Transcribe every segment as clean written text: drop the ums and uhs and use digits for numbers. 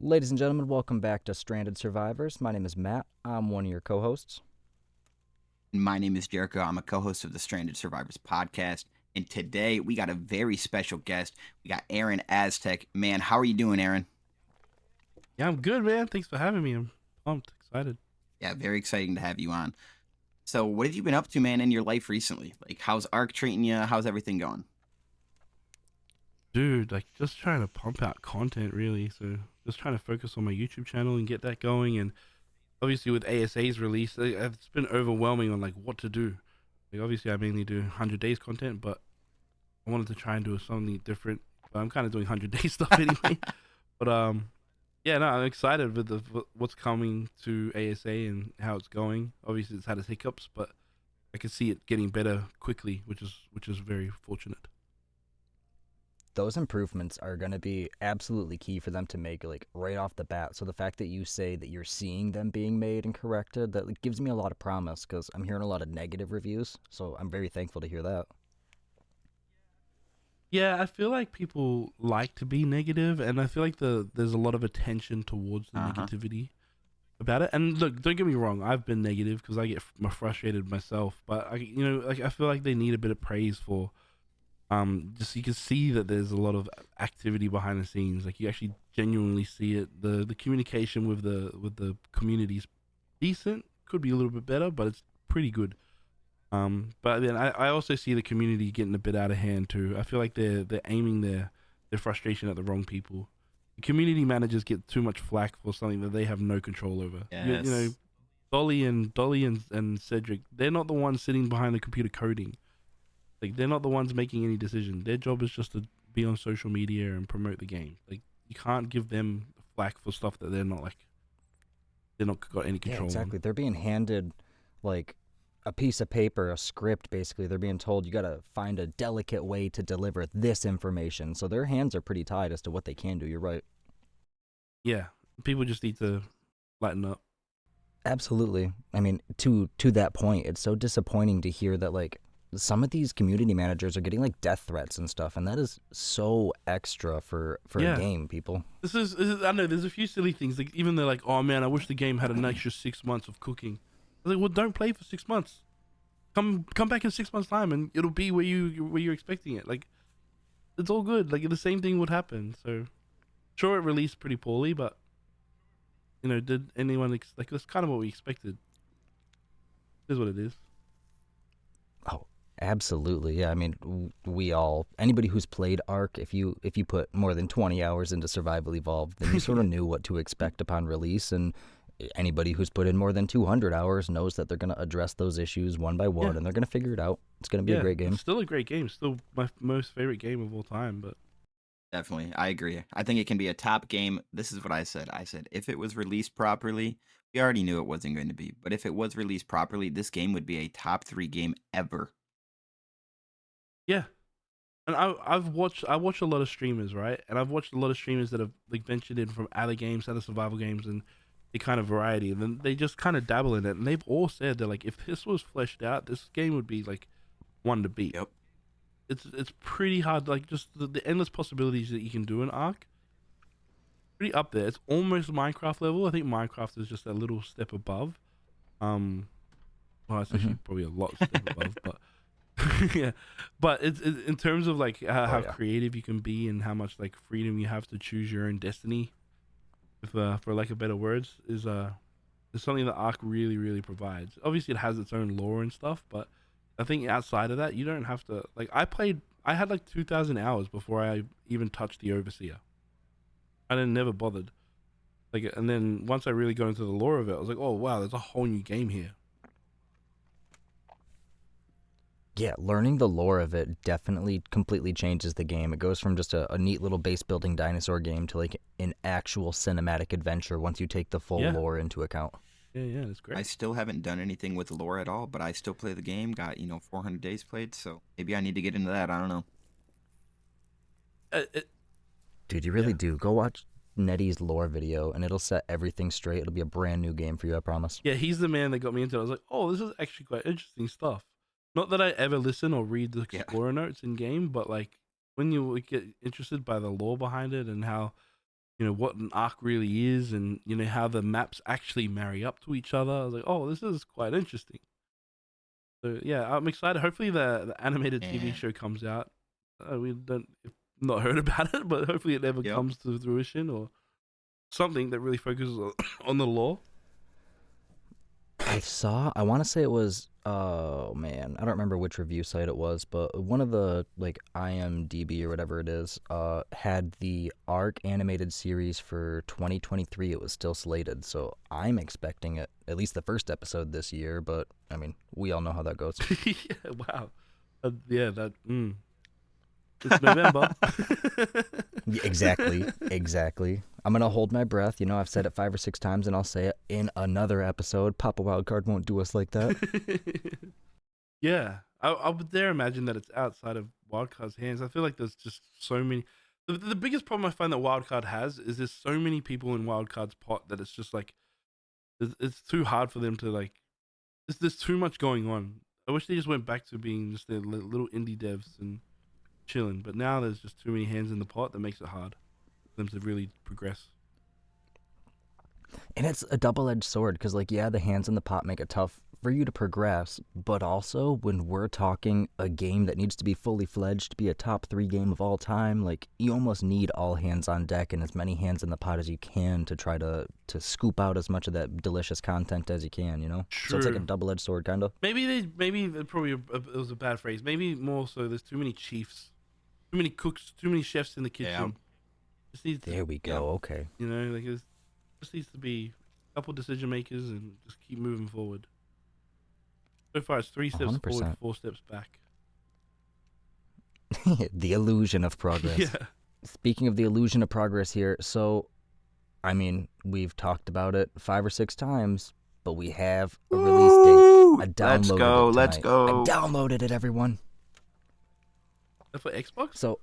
Ladies and gentlemen, welcome back to Stranded Survivors. My name is Matt. I'm one of your co-hosts. My name is Jericho. I'm a co-host of the Stranded Survivors podcast. And today we got a very special guest. We got AronAztek. Man, how are you doing, Aaron? Yeah, I'm good, man. Thanks for having me. I'm pumped, excited. Yeah, very exciting to have you on. So what have you been up to, man, in your life recently? Like, how's Ark treating you? How's everything going? Dude, like just trying to pump out content really. So just trying to focus on my YouTube channel and get that going. And obviously with ASA's release, it's been overwhelming on like what to do. Like obviously I mainly do 100 days content, but I wanted to try and do something different. But I'm kind of doing 100 day stuff anyway. But yeah, no, I'm excited with what's coming to ASA and how it's going. Obviously it's had its hiccups, but I can see it getting better quickly, which is very fortunate. Those improvements are going to be absolutely key for them to make like right off the bat. So the fact that you say that you're seeing them being made and corrected, that like, gives me a lot of promise because I'm hearing a lot of negative reviews. So I'm very thankful to hear that. Yeah, I feel like people like to be negative, and I feel like there's a lot of attention towards the Uh-huh. negativity about it. And look, don't get me wrong, I've been negative because I get frustrated myself. But like I feel like they need a bit of praise for just you can see that there's a lot of activity behind the scenes. Like you actually genuinely see it. The communication with the community's decent. Could be a little bit better, but it's pretty good. But then I also see the community getting a bit out of hand too. I feel like they're aiming their frustration at the wrong people. The community managers get too much flack for something that they have no control over. You know, Yes. Dolly and Cedric, they're not the ones sitting behind the computer coding. Like they're not the ones making any decision. Their job is just to be on social media and promote the game. Like you can't give them flack for stuff that they're not got any Yeah, control on. exactly. They're being handed like a piece of paper, a script, basically. They're being told you got to find a delicate way to deliver this information. So their hands are pretty tied as to what they can do. You're right. Yeah, people just need to lighten up. Absolutely. I mean, to that point, it's so disappointing to hear that like some of these community managers are getting like death threats and stuff, and that is so extra for a Yeah, game, people. I know there's a few silly things. Like even they're like, oh man, I wish the game had an extra 6 months of cooking. I was like, well, don't play for 6 months. Come back in 6 months time, and it'll be where you're expecting it. Like it's all good. Like the same thing would happen. So sure, it released pretty poorly, but did anyone like that's kind of what we expected. It is what it is. Oh, absolutely. Yeah, I mean, we all anybody who's played Ark, if you put more than 20 hours into Survival Evolved, then you sort of knew what to expect upon release, and anybody who's put in more than 200 hours knows that they're going to address those issues one by one Yeah, and they're going to figure it out. It's going to be a yeah. great game. It's still a great game. Still my most favorite game of all time. But Definitely. I agree. I think it can be a top game. This is what I said. I said if it was released properly, we already knew it wasn't going to be. But if it was released properly, this game would be a top 3 game ever. yeah, and I watch a lot of streamers, right? And I've watched a lot of streamers that have like ventured in from other games, other survival games, and the kind of variety. And then they just kind of dabble in it, and they've all said they're like, if this was fleshed out, this game would be like one to beat. Yep. It's pretty hard, like just the endless possibilities that you can do in Ark. Pretty up there. It's almost Minecraft level. I think Minecraft is just a little step above. Um, well, it's Hmm. actually probably a lot step above, but yeah. But it's in terms of like Oh how yeah. creative you can be and how much like freedom you have to choose your own destiny, if for lack of better words, is something that Ark really provides. Obviously, it has its own lore and stuff, but I think outside of that, you don't have to. Like I had like 2,000 hours before I even touched the Overseer. I didn't never bothered. Like, and then once I really got into the lore of it, I was like, oh wow, there's a whole new game here. Yeah, learning the lore of it definitely completely changes the game. It goes from just a neat little base building dinosaur game to like an actual cinematic adventure once you take the full Yeah, lore into account. yeah, it's I great. still haven't done anything with lore at all, but I still play the game. Got, 400 days played, so maybe I need to get into that. I don't know. It, Dude, you really yeah, do. Go watch Nettie's lore video and it'll set everything straight. It'll be a brand new game for you, I promise. yeah, he's the man that got me into it. I was like, oh, this is actually quite interesting stuff. Not that I ever listen or read the Yeah. explorer notes in game, but like when you get interested by the lore behind it and how what an arc really is, and how the maps actually marry up to each other. I was like, oh, this is quite interesting. So yeah, I'm excited. Hopefully the animated TV Yeah. show comes out. We don't not heard about it, but hopefully it never Yep. comes to fruition, or something that really focuses on the lore. I want to say it was, oh man, I don't remember which review site it was, but one of the, like, IMDb or whatever it is, had the Ark animated series for 2023. It was still slated, so I'm expecting it, at least the first episode this year, but, I mean, we all know how that goes. Yeah, wow. Yeah, that. It's November. Yeah, exactly. I'm going to hold my breath. I've said it 5 or 6 times, and I'll say it in another episode. Papa Wildcard won't do us like that. Yeah, I would dare imagine that it's outside of Wildcard's hands. I feel like there's just so many. The biggest problem I find that Wildcard has is there's so many people in Wildcard's pot that it's just like it's too hard for them to like. There's too much going on. I wish they just went back to being just their little indie devs and chilling. But now there's just too many hands in the pot that makes it hard for them to really progress. And it's a double-edged sword because, like, yeah, the hands in the pot make it tough for you to progress, but also when we're talking a game that needs to be fully fledged to be a top 3 game of all time, like, you almost need all hands on deck and as many hands in the pot as you can to try to scoop out as much of that delicious content as you can, So it's like a True. double-edged sword, kind of. Maybe it was a bad phrase. Maybe more so there's too many chiefs, too many cooks, too many chefs in the kitchen. Just needs to, There we go, okay. like it just needs to be a couple decision makers and just keep moving forward. So far, it's 3 steps 100%. forward, 4 steps back. The illusion of progress. Yeah. Speaking of the illusion of progress here, so, I mean, we've talked about it 5 or 6 times, but we have a release date. I downloaded Let's it tonight. go. I downloaded it, everyone. That's for Xbox? So,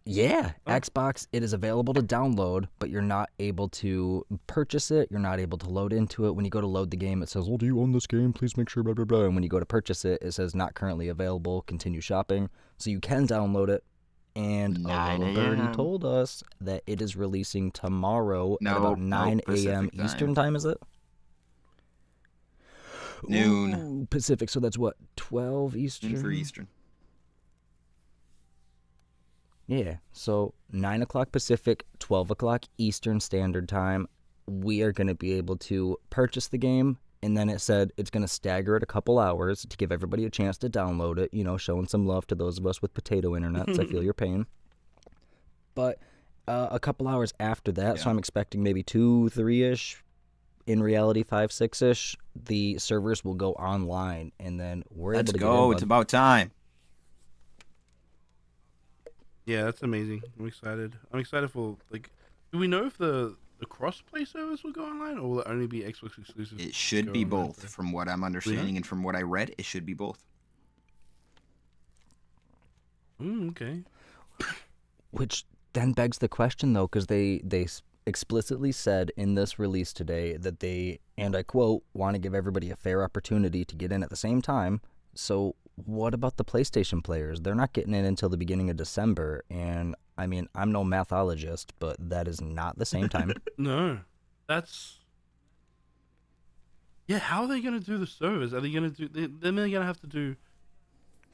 yeah, Oh. Xbox, it is available to download, but you're not able to purchase it. You're not able to load into it. When you go to load the game, it says, "Oh, do you own this game? Please make sure, blah, blah, blah." And when you go to purchase it, it says, "Not currently available. Continue shopping." So you can download it. And a 9 little birdie a.m. told us that it is releasing tomorrow at about Nope, 9 a.m. Pacific time. Eastern time, is it? Noon. Ooh, Pacific, so that's what, 12 Eastern? For Eastern. Yeah, so 9 o'clock Pacific, 12 o'clock Eastern Standard Time, we are going to be able to purchase the game, and then it said it's going to stagger it a couple hours to give everybody a chance to download it, showing some love to those of us with potato internets. I feel your pain. But a couple hours after that, so I'm expecting maybe 2, 3-ish, in reality 5, 6-ish, the servers will go online, and then we're Let's able to go. get It's in. about time. Yeah, that's amazing. I'm excited. I'm excited for, like, do we know if the cross-play service will go online, or will it only be Xbox exclusive? It should go be online both. first? From what I'm understanding and from what I read, it should be both. Okay. Which then begs the question, though, because they explicitly said in this release today that they, and I quote, want to give everybody a fair opportunity to get in at the same time. So what about the PlayStation players? They're not getting in until the beginning of December. And, I mean, I'm no mathologist, but that is not the same time. No, that's. Yeah, how are they gonna do the servers? Are they gonna do? Then they're gonna have to do.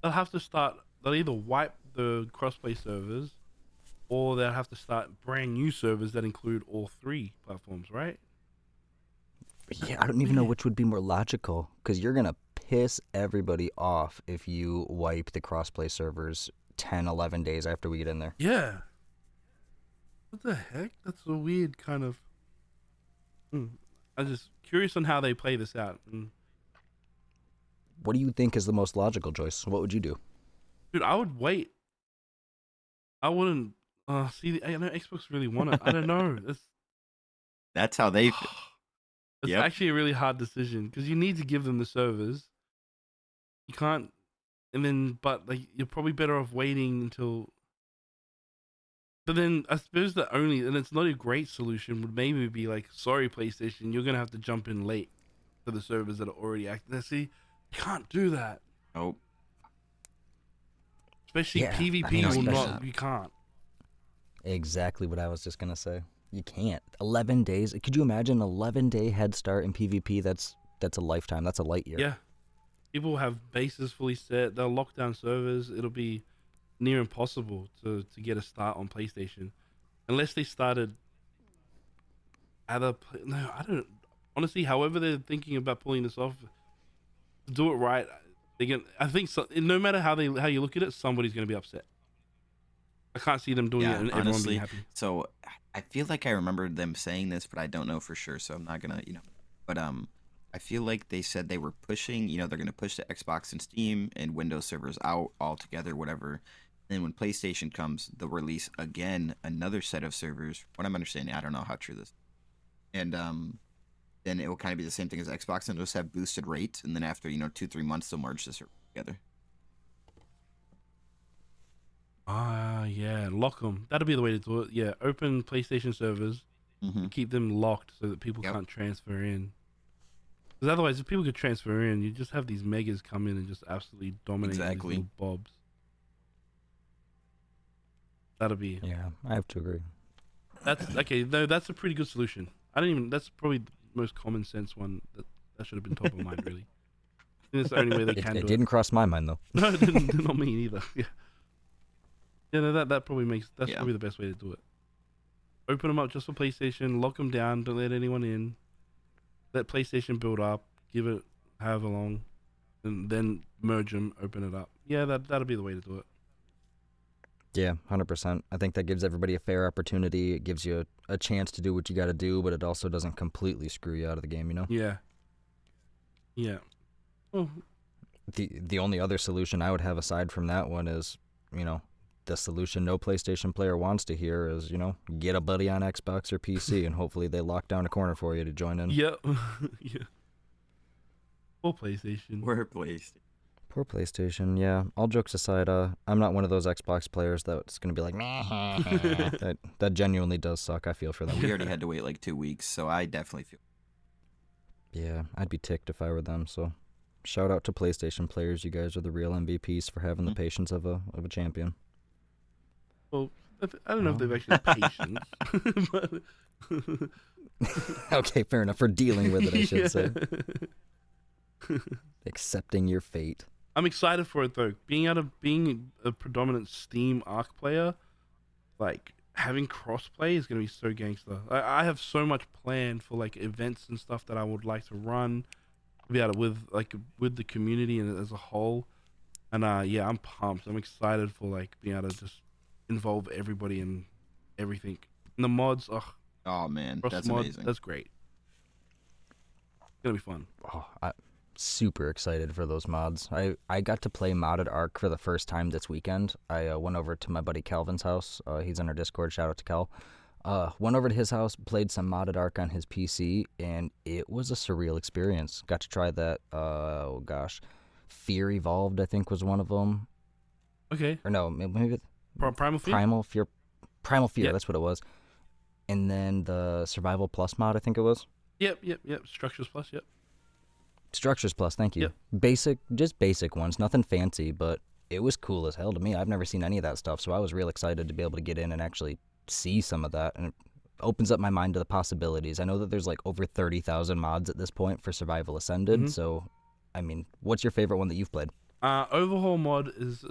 They'll have to start. They'll either wipe the crossplay servers, or they'll have to start brand new servers that include all 3 platforms, right? Yeah, I don't even know which would be more logical, because you're going to piss everybody off if you wipe the crossplay servers 10, 11 days after we get in there. Yeah. What the heck? That's a weird kind of. I'm just curious on how they play this out. What do you think is the most logical, Joyce? What would you do? Dude, I would wait. I wouldn't. See, I know Xbox really want it. I don't know. That's how they. It's Yep. actually a really hard decision because you need to give them the servers. You can't, but like you're probably better off waiting until. But then I suppose and it's not a great solution, would maybe be like, sorry, PlayStation, you're gonna have to jump in late for the servers that are already active. See, you can't do that. Oh, Especially Yeah, PvP I mean, will especially- not. You can't. Exactly what I was just going to say. You can't. 11 days. Could you imagine 11-day head start in PvP? That's a lifetime. That's a light year. Yeah. People have bases fully set. They'll lock down servers. It'll be near impossible to get a start on PlayStation. Unless they started no, I don't honestly, however they're thinking about pulling this off, do it right. I think so, no matter how you look at it, somebody's going to be upset. I can't see them doing it and everyone being happy. So I feel like I remember them saying this, but I don't know for sure. So I'm not gonna, But I feel like they said they were pushing. They're gonna push the Xbox and Steam and Windows servers out altogether, whatever. Then when PlayStation comes, they'll release again another set of servers. What I'm understanding, I don't know how true this. And then it will kind of be the same thing as Xbox and just have boosted rates. And then after 2-3 months, they'll merge the server together. Yeah, lock them. That'll be the way to do it. Yeah, open PlayStation servers, keep them locked so that people can't transfer in. Because otherwise, if people could transfer in, you just have these megas come in and just absolutely dominate these little bobs. That'll be. Yeah, I have to agree. That's okay. No, that's a pretty good solution. That's probably the most common sense one that should have been top of mind. Really, I think it's the only way they can do it. It didn't cross my mind though. No, it didn't. Not me either. Yeah. Yeah, no, that probably probably the best way to do it. Open them up just for PlayStation, lock them down, don't let anyone in. Let PlayStation build up, give it however long, and then merge them, open it up. Yeah, that'll be the way to do it. Yeah, 100%. I think that gives everybody a fair opportunity. It gives you a chance to do what you got to do, but it also doesn't completely screw you out of the game, Yeah. Yeah. Oh. The only other solution I would have aside from that one is, the solution no PlayStation player wants to hear is, get a buddy on Xbox or PC and hopefully they lock down a corner for you to join in. Yeah. Yeah. Or PlayStation. Poor PlayStation, yeah. All jokes aside, I'm not one of those Xbox players that's going to be like, meh. That genuinely does suck. I feel for them. We already had to wait like 2 weeks, so I definitely feel. Yeah, I'd be ticked if I were them, so shout out to PlayStation players. You guys are the real MVPs for having the patience of a champion. Well, I don't know if they've actually patience. But okay, fair enough. For dealing with it, I should say. Accepting your fate. I'm excited for it though. Being a predominant Steam Ark player, like having crossplay is gonna be so gangster. I have so much planned for like events and stuff that I would like to run, be able to with the community and as a whole. And yeah, I'm pumped. I'm excited for like being able to just involve everybody in everything. And the mods, oh man, that's mod, amazing. That's great. It's gonna be fun. Oh, I'm super excited for those mods. I got to play modded Ark for the first time this weekend. I went over to my buddy Calvin's house. He's in our Discord. Shout out to Cal. Went over to his house, played some modded Ark on his PC, and it was a surreal experience. Got to try that. Oh gosh, Fear Evolved, I think, was one of them. Okay. Or no, maybe Primal Fear. Primal Fear. Yep. That's what it was. And then the Survival Plus mod, I think it was. Yep. Structures Plus. Yep. Structures Plus, thank you. Yep. Just basic ones, nothing fancy, but it was cool as hell to me. I've never seen any of that stuff, so I was real excited to be able to get in and actually see some of that, and it opens up my mind to the possibilities. I know that there's like over 30,000 mods at this point for Survival Ascended, so, I mean, what's your favorite one that you've played? Overhaul mod is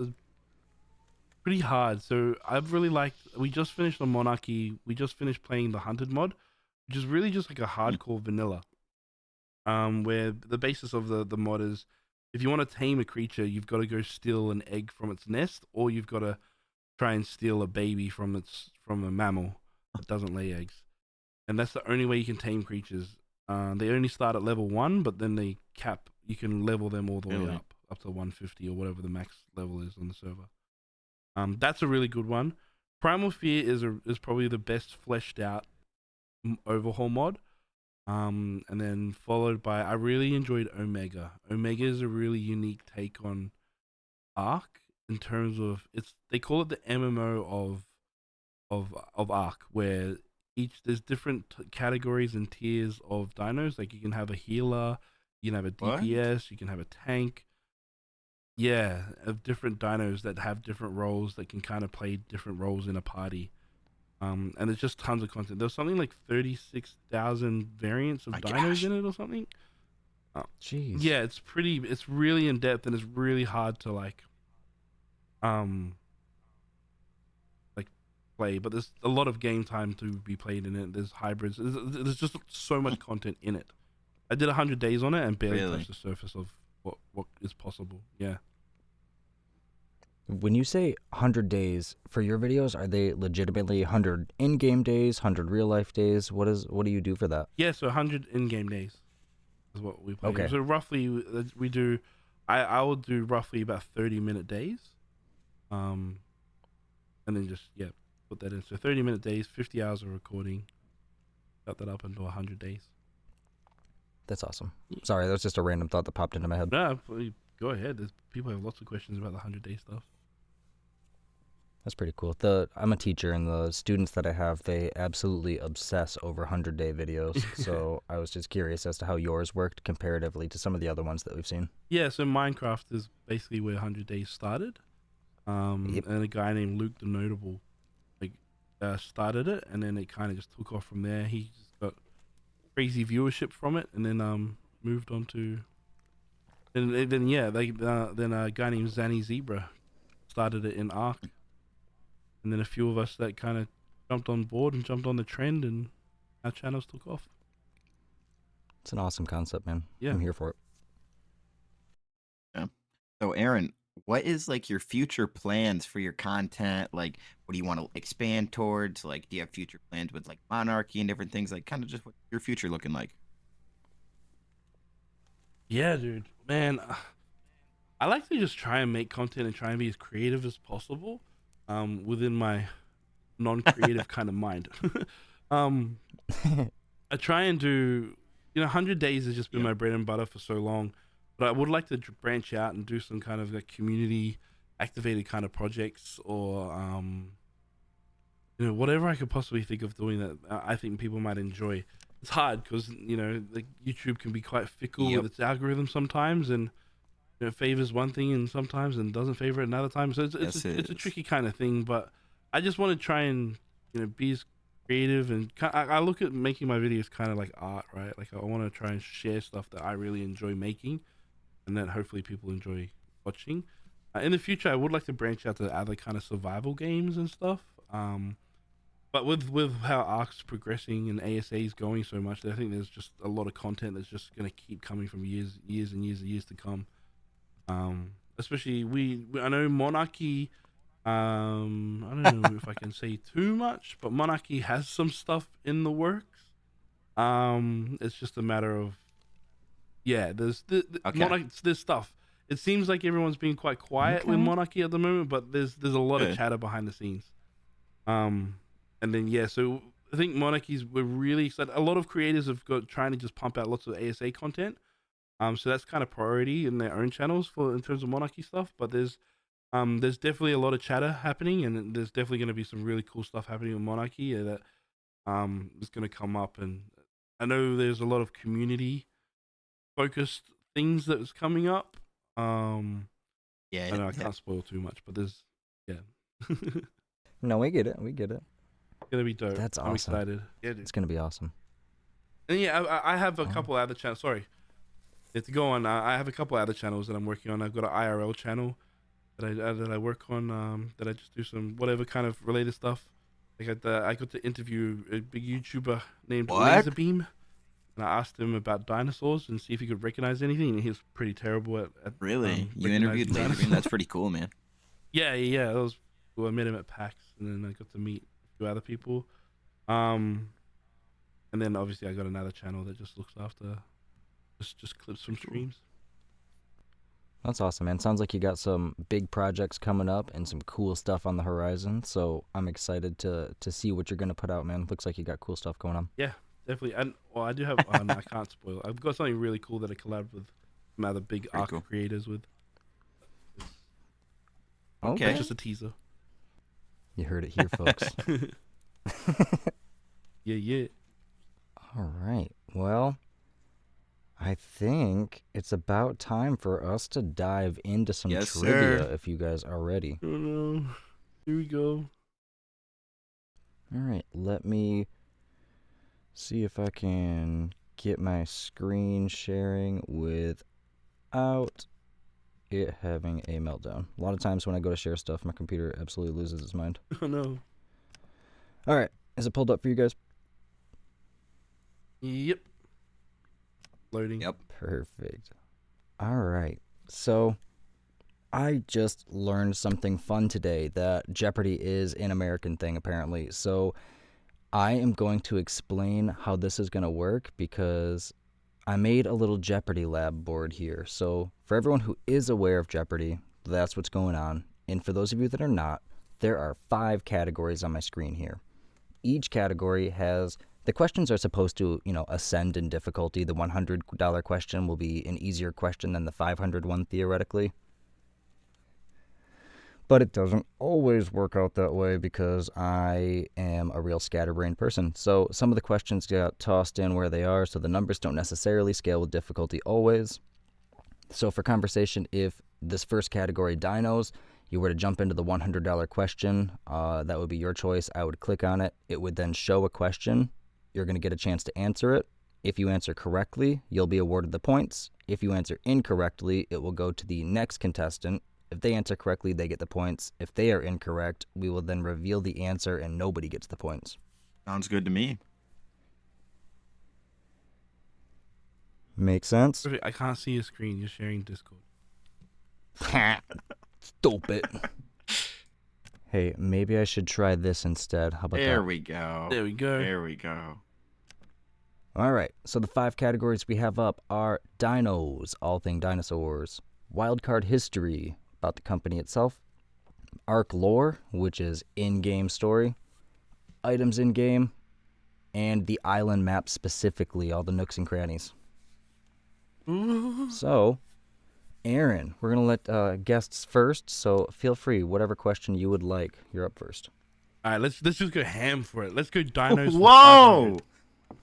pretty hard, so I've really liked, we just finished the Monarchy, we just finished playing the Hunted mod, which is really just like a hardcore vanilla. Where the basis of the mod is, if you want to tame a creature, you've got to go steal an egg from its nest, or you've got to try and steal a baby from a mammal that doesn't lay eggs, and that's the only way you can tame creatures. They only start at level 1, but then they cap. You can level them all the way up to 150 or whatever the max level is on the server. That's a really good one. Primal Fear is probably the best fleshed out overhaul mod. And then followed by, I really enjoyed Omega. Omega is a really unique take on Ark in terms of they call it the MMO of Ark, where there's different categories and tiers of dinos. Like you can have a healer, you can have a DPS, you can have a tank. Yeah, of different dinos that have different roles that can kind of play different roles in a party. And there's just tons of content. There's something like 36,000 variants of My dinos gosh. in it or something. Jeez. Yeah, it's really in depth, and it's really hard to like play. But there's a lot of game time to be played in it. There's hybrids. There's just so much content in it. I did 100 days on it and barely Really? touched the surface of what is possible. Yeah. When you say 100 days for your videos, are they legitimately 100 in-game days, 100 real-life days? What do you do for that? Yeah, so 100 in-game days is what we play. Okay. So roughly we do, I will do roughly about 30-minute days, and then just put that in. So 30-minute days, 50 hours of recording, cut that up into 100 days. That's awesome. Sorry, that was just a random thought that popped into my head. No, go ahead. People have lots of questions about the 100-day stuff. That's pretty cool. I'm a teacher, and the students that I have, they absolutely obsess over 100-day videos. So I was just curious as to how yours worked comparatively to some of the other ones that we've seen. Yeah, so Minecraft is basically where 100 days started. Yep. And a guy named Luke the Notable started it, and then it kind of just took off from there. He just got crazy viewership from it, and then moved on to then a guy named Zanny Zebra started it in Ark, and then a few of us that kind of jumped on board and jumped on the trend, and our channels took off. It's an awesome concept, man. Yeah. I'm here for it. Yeah. So, Aaron, what is like your future plans for your content? Like, what do you want to expand towards? Like, do you have future plans with like monarchy and different things? Like, kind of just what your future looking like? Yeah, dude, man, I like to just try and make content and try and be as creative as possible, within my non-creative kind of mind. I try and do, 100 days has just been Yep. my bread and butter for so long, but I would like to branch out and do some kind of like community activated kind of projects, or whatever I could possibly think of doing that I think people might enjoy. It's hard because like YouTube can be quite fickle Yep. with its algorithm sometimes, and it favors one thing and sometimes and doesn't favor it another time. So it's Yes, it it's a is. tricky kind of thing. But I just want to try and be as creative, and I look at making my videos kind of like art, right? Like I want to try and share stuff that I really enjoy making, and that hopefully people enjoy watching. In the future, I would like to branch out to other kind of survival games and stuff. But with how Ark's progressing and ASA is going so much, I think there's just a lot of content that's just going to keep coming from years and years to come. Especially I know Monarchy. I don't know if I can say too much, but Monarchy has some stuff in the works. It's just a matter of there's Okay. there's stuff. It seems like everyone's being quite quiet with Okay. Monarchy at the moment, but there's a lot of Good. chatter behind the scenes. And then so I think we're really excited. A lot of creators have got trying to just pump out lots of ASA content. So that's kind of priority in their own channels in terms of Monarchy stuff. But there's definitely a lot of chatter happening, and there's definitely going to be some really cool stuff happening with Monarchy that is going to come up. And I know there's a lot of community focused things that's coming up. I know I can't spoil too much, but there's No, we get it. We get it. gonna be dope. That's I'm awesome. excited. Yeah, dude. It's going to be awesome. And I have a couple other channels. Sorry, to go on. I have a couple other channels that I'm working on. I've got an IRL channel that I work on. That I just do some whatever kind of related stuff. I got to interview a big YouTuber named What? Laserbeam, and I asked him about dinosaurs and see if he could recognize anything. And he was pretty terrible at Really? You recognizing interviewed Laserbeam? dinosaurs. That's pretty cool, man. Yeah. That was cool. I met him at PAX, and then I got to meet a few other people. And then obviously I got another channel that just looks after just clips from streams. That's awesome, man. Sounds like you got some big projects coming up and some cool stuff on the horizon. So I'm excited to see what you're going to put out, man. Looks like you got cool stuff going on. Yeah, definitely. And I do have. No, I can't spoil. I've got something really cool that I collabed with some other big Very Ark cool. creators with. Okay. That's just a teaser. You heard it here, folks. Yeah. All right. Well, I think it's about time for us to dive into some Yes, trivia sir. if you guys are ready. Oh no. Here we go. All right, let me see if I can get my screen sharing without it having a meltdown. A lot of times when I go to share stuff, my computer absolutely loses its mind. Oh no. All right, is it pulled up for you guys? Yep. Loading. Yep. Perfect. All right, so I just learned something fun today, that Jeopardy is an American thing apparently. So I am going to explain how this is going to work because I made a little Jeopardy lab board here. So for everyone who is aware of Jeopardy, that's what's going on. And for those of you that are not, there are 5 categories on my screen here. Each category has, the questions are supposed to, ascend in difficulty. The $100 question will be an easier question than the $500 one theoretically. But it doesn't always work out that way because I am a real scatterbrained person. So some of the questions got tossed in where they are, so the numbers don't necessarily scale with difficulty always. So for conversation, if this first category, dinos, you were to jump into the $100 question, that would be your choice. I would click on it. It would then show a question. You're going to get a chance to answer it. If you answer correctly, you'll be awarded the points. If you answer incorrectly, it will go to the next contestant. If they answer correctly, they get the points. If they are incorrect, we will then reveal the answer and nobody gets the points. Sounds good to me. Make sense? Perfect. I can't see your screen. You're sharing Discord. Stupid. Hey, maybe I should try this instead. How about There that? we go. There we go. There we go. All right, so the 5 categories we have up are dinos, all thing dinosaurs, wildcard history, about the company itself, Ark lore, which is in-game story, items in-game, and the island map specifically, all the nooks and crannies. So, Aaron, we're going to let guests first, so feel free, whatever question you would like. You're up first. All right, let's just go ham for it. Let's go dinos. For Whoa! 500.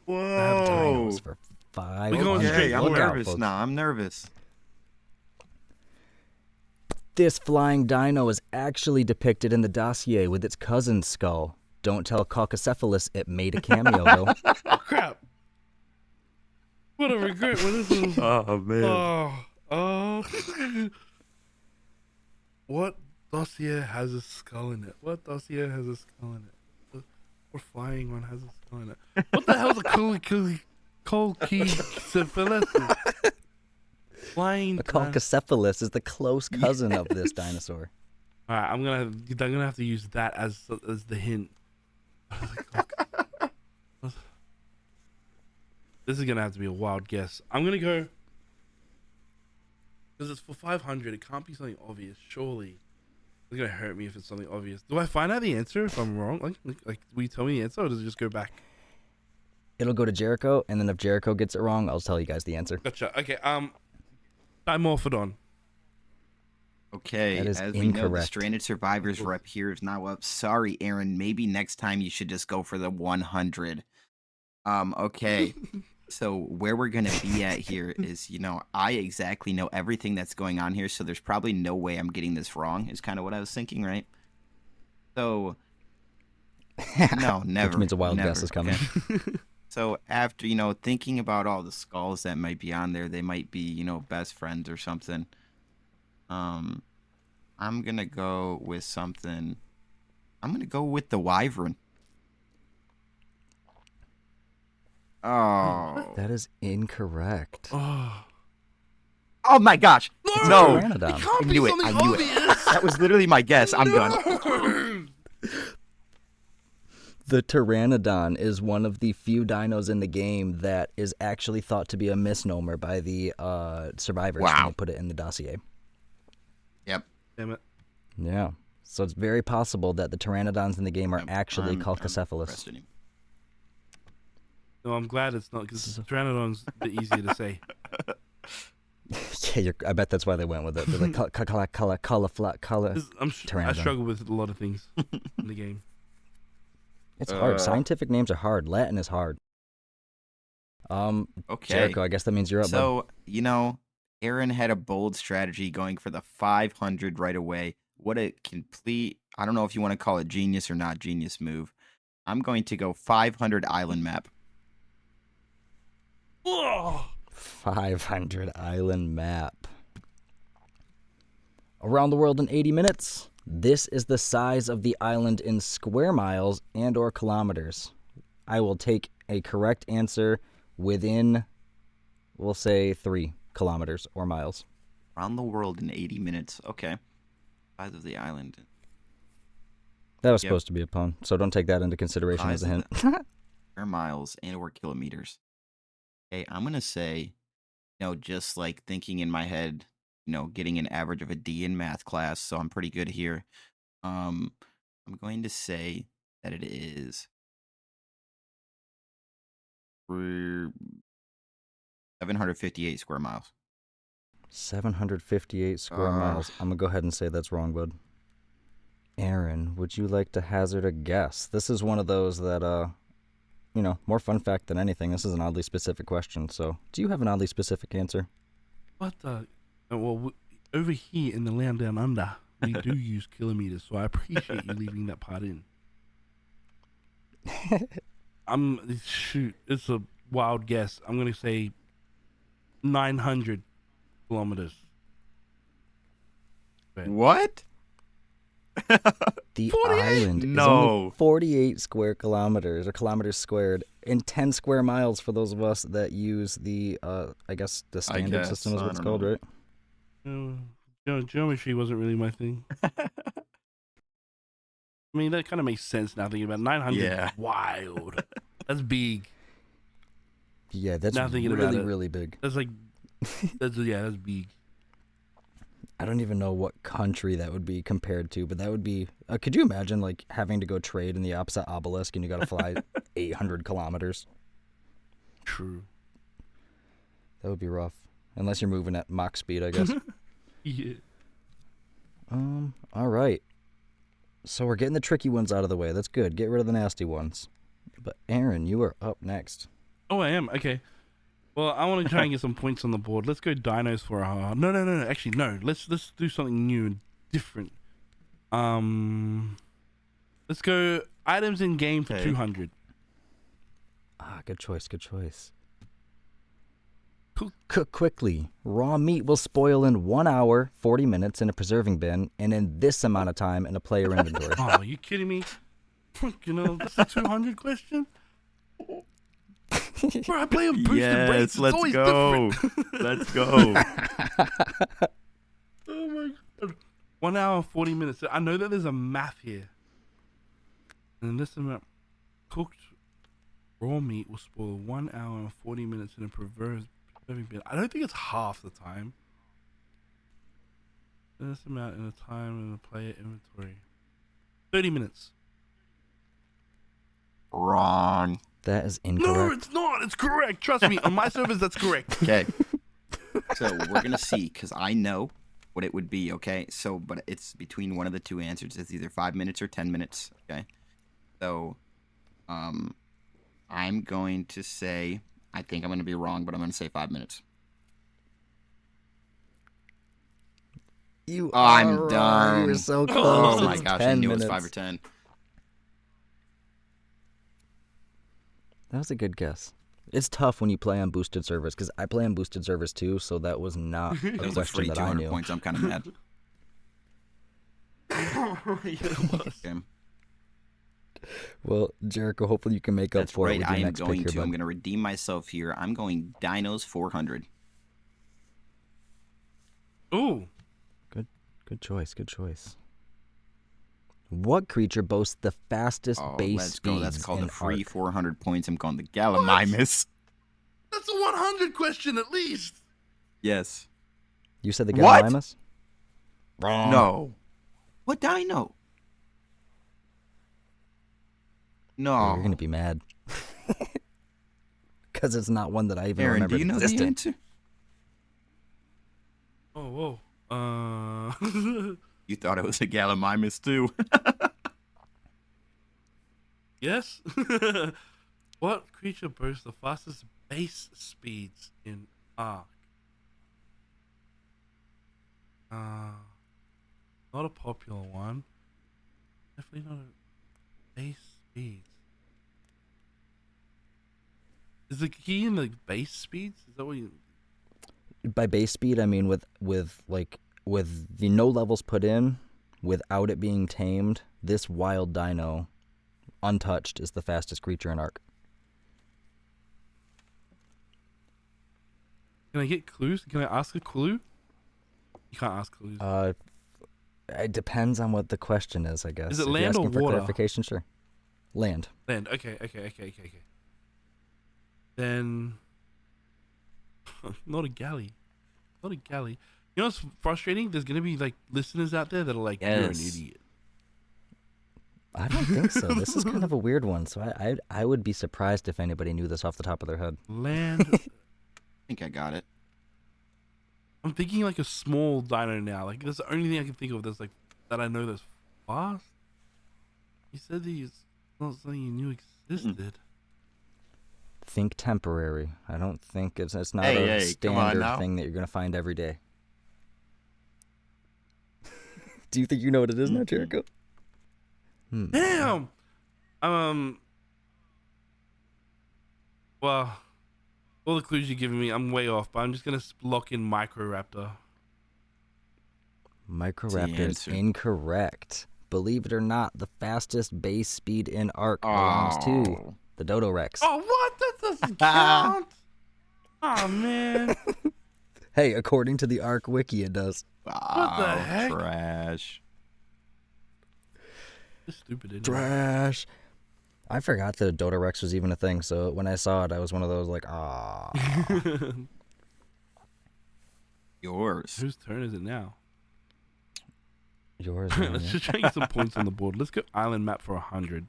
Whoa! Dinos for 5. We're going straight I'm for it. nervous now. I'm nervous. This flying dino is actually depicted in the dossier with its cousin's skull. Don't tell Caucacephalus it made a cameo, though. Oh crap! What a regret when this was. Oh man. Oh. What dossier has a skull in it? What dossier has a skull in it? What flying one has a skull in it? What the hell's a Caucacephalus? Flying. A Caucacephalus is the close cousin of this dinosaur. All right, I'm gonna have to use that as the hint. This is gonna have to be a wild guess. I'm gonna go because it's for 500. It can't be something obvious, surely. It's gonna hurt me if it's something obvious. Do I find out the answer if I'm wrong? Like, will you tell me the answer, or does it just go back? It'll go to Jericho, and then if Jericho gets it wrong, I'll tell you guys the answer. Gotcha. Okay. Dimorphodon. Okay, That is as we know, the incorrect. Stranded Survivors rep here is now up. Sorry, Aaron. Maybe next time you should just go for the 100. Okay. So where we're gonna be at here is, I exactly know everything that's going on here, so there's probably no way I'm getting this wrong. Is kind of what I was thinking, right? So, no, never. Which means a wild never. guess is coming. Okay. So after, thinking about all the skulls that might be on there, they might be, best friends or something. I'm gonna go with something. I'm gonna go with the wyvern. Oh. That is incorrect. Oh. Oh my gosh. It's a No. pteranodon. It can't I be knew it. something I knew it. obvious. That was literally my guess. I'm done. The pteranodon is one of the few dinos in the game that is actually thought to be a misnomer by the survivors when Wow. they put it in the dossier. Yep. Damn it. Yeah. So it's very possible that the pteranodons in the game are Yep. actually I'm Caucacephalus. impressed anymore. No, I'm glad it's not because Pteranodon's a bit easier to say. Yeah, I bet that's why they went with it. They're like, cauliflower. I Pteranodon. struggle with a lot of things in the game. It's hard. Scientific names are hard. Latin is hard. Okay. Jericho, I guess that means you're up. bud. So, Aaron had a bold strategy going for the 500 right away. What a complete, I don't know if you want to call it genius or not genius move. I'm going to go 500 island map. Oh, 500 island map. Around the world in 80 minutes. This is the size of the island in square miles and or kilometers. I will take a correct answer within, we'll say 3 kilometers or miles. Around the world in 80 minutes. Okay. Size of the island. That was supposed to be a pun, so don't take that into consideration as a hint. Square miles and or kilometers. Okay, I'm going to say, just like thinking in my head, getting an average of a D in math class, so I'm pretty good here. I'm going to say that it is 758 square miles. 758 square miles. I'm going to go ahead and say that's wrong, bud. Aaron, would you like to hazard a guess? This is one of those that, more fun fact than anything. This is an oddly specific question. So, do you have an oddly specific answer? what the? Well, over here in the land down under, we do use kilometers, so I appreciate you leaving that part in. It's a wild guess. I'm gonna say 900 kilometers. What? The 48? island is only 48 square kilometers, or kilometers squared, and 10 square miles for those of us that use the, I guess the standard system is what it's called, right? Geometry wasn't really my thing. I mean, that kind of makes sense now thinking about it. 900. Yeah. Wild. That's big. Yeah, that's Now thinking about really, it. really big. That's like, that's big. I don't even know what country that would be compared to, but that would be, could you imagine, like, having to go trade in the opposite obelisk and you gotta fly 800 kilometers? True. That would be rough. Unless you're moving at Mach speed, I guess. Yeah. All right. So we're getting the tricky ones out of the way. That's good. Get rid of the nasty ones. But Aaron, you are up next. Oh, I am? Okay. Well, I want to try and get some points on the board. Let's go dinos for a... No. Actually, no. Let's do something new and different. Let's go items in game for 200. Good choice. Cook quickly. Raw meat will spoil in 1 hour, 40 minutes in a preserving bin, and in this amount of time in a player inventory. Oh, are you kidding me? That's a 200 question? Bro, I play on boosted rates. It's always different. Let's go. Oh my god. 1 hour, 40 minutes. I know that there's a math here. And this amount cooked raw meat will spoil 1 hour and 40 minutes in a preserving bin. I don't think it's half the time. This amount in a time in the player inventory. 30 minutes. Wrong. That is incorrect. No, it's not. It's correct. Trust me. On my servers, that's correct. Okay. So we're going to see, because I know what it would be, okay? So, but it's between one of the two answers. It's either 5 minutes or 10 minutes, okay? So, I'm going to say, I think I'm going to be wrong, but I'm going to say 5 minutes. I'm done. You were so close. Oh my It's gosh, I 10 knew minutes. it was 5 or 10. That was a good guess. It's tough when you play on boosted servers, because I play on boosted servers too, so that was not a It was a question free that I 200 knew. points. I'm kind of mad. Okay. Well, Jericho, hopefully you can make up That's for right. it with I your am next going pick to. here, I'm bud. going to redeem myself here. I'm going Dinos 400. Ooh. Good choice. What creature boasts the fastest base Let's speeds go. That's called in the free Ark? 400 points. I'm going the Gallimimus. That's a 100 question at least. Yes. You said the What? Gallimimus? Wrong. No. What dino? No. Yeah, you're gonna be mad. Because it's not one that I even Aaron, remember do you know existed. the answer? Oh, whoa. You thought it was a Gallimimus too. Yes? What creature boasts the fastest base speeds in Ark? Not a popular one. Definitely not a base speeds. Is the key in the base speeds? Is that what you? By base speed, I mean with the no levels put in, without it being tamed, this wild dino, untouched, is the fastest creature in Ark. Can I get clues? Can I ask a clue? You can't ask clues. It depends on what the question is, I guess. Is it If you're land or asking for water? clarification, sure. Land. Land. Okay. Then, not a galley. Not a galley. You know what's frustrating? There's gonna be like listeners out there that are like, "You're an Yes. idiot." I don't think so. This is kind of a weird one, so I would be surprised if anybody knew this off the top of their head. Land. I think I got it. I'm thinking like a small dino now. Like that's the only thing I can think of that's like that I know that's fast. You said these not something you knew existed. Think temporary. I don't think it's not Hey, a hey, come on standard now. thing that you're gonna find every day. Do you think you know what it is now, Jericho? Damn. Well, all the clues you're giving me, I'm way off. But I'm just gonna lock in Microraptor. Microraptor is answer. incorrect. Believe it or not, the fastest base speed in Ark belongs to the Dodo Rex. Oh, what? That doesn't count. Oh man. Hey, according to the Ark wiki, it does. Wow, the heck? Trash. It's stupid. Isn't it? Trash. I forgot that Dodo Rex was even a thing, so when I saw it, I was one of those like, ah. Yours. Whose turn is it now? Yours. Let's man. just try and get some points on the board. Let's go island map for 100.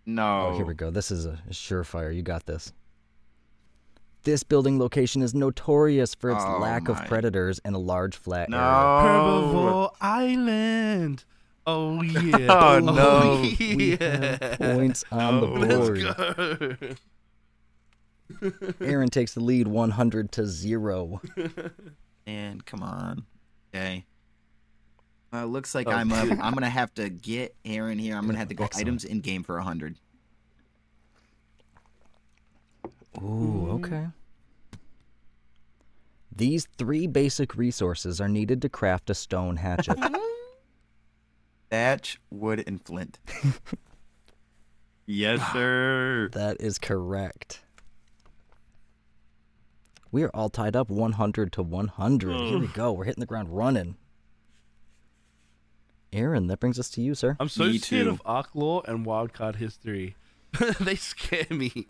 No. Oh, here we go. This is a surefire. You got this. This building location is notorious for its Oh lack of my. predators and a large flat area. Herbivore Island. Oh yeah. Oh, no. We yeah. have points on the board. Let's go. Aaron takes the lead 100-0. And come on. Okay. Looks like Oh, I'm up. good. I'm gonna have to get Aaron here. I'm gonna have to go Excellent. items in game for 100. Ooh, okay. These 3 basic resources are needed to craft a stone hatchet. Thatch, wood, and flint. Yes, sir. That is correct. We are all tied up 100-100. Here we go. We're hitting the ground running. Aaron, that brings us to you, sir. I'm so Me scared too. of Ark lore and wildcard history. They scare me.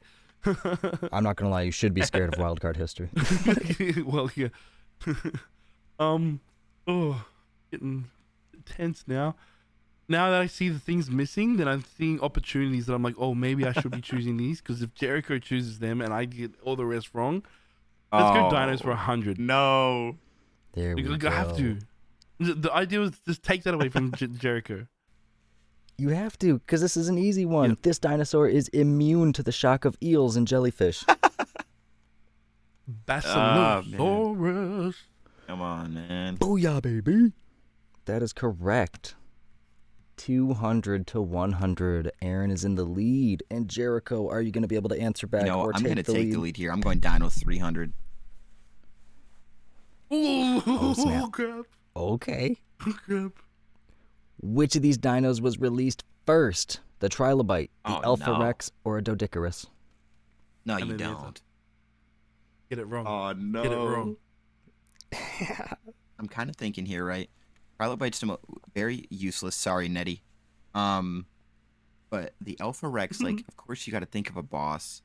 I'm not gonna lie, you should be scared of wildcard history. Well, yeah. Getting tense now. Now that I see the things missing, then I'm seeing opportunities that I'm like, oh, maybe I should be choosing these because if Jericho chooses them and I get all the rest wrong, let's go dinos for 100. No. There we go. I have to. The idea was just take that away from Jericho. You have to, because this is an easy one. Yep. This dinosaur is immune to the shock of eels and jellyfish. Basilosaurus. Come on, man. Booyah, baby. That is correct. 200-100. Aaron is in the lead. And Jericho, are you going to be able to answer back No, or I'm take gonna the take lead? the lead here. I'm going dino 300. Oh, snap. crap. Okay. Crap. Which of these dinos was released first? The Trilobite, the Oh, Alpha no. Rex, or a Doedicurus? No, I you know the answer. don't. Get it wrong. Oh no. Get it wrong. I'm kind of thinking here, right? Trilobite's very useless. Sorry, Nettie. But the Alpha Rex, like, of course you got to think of a boss,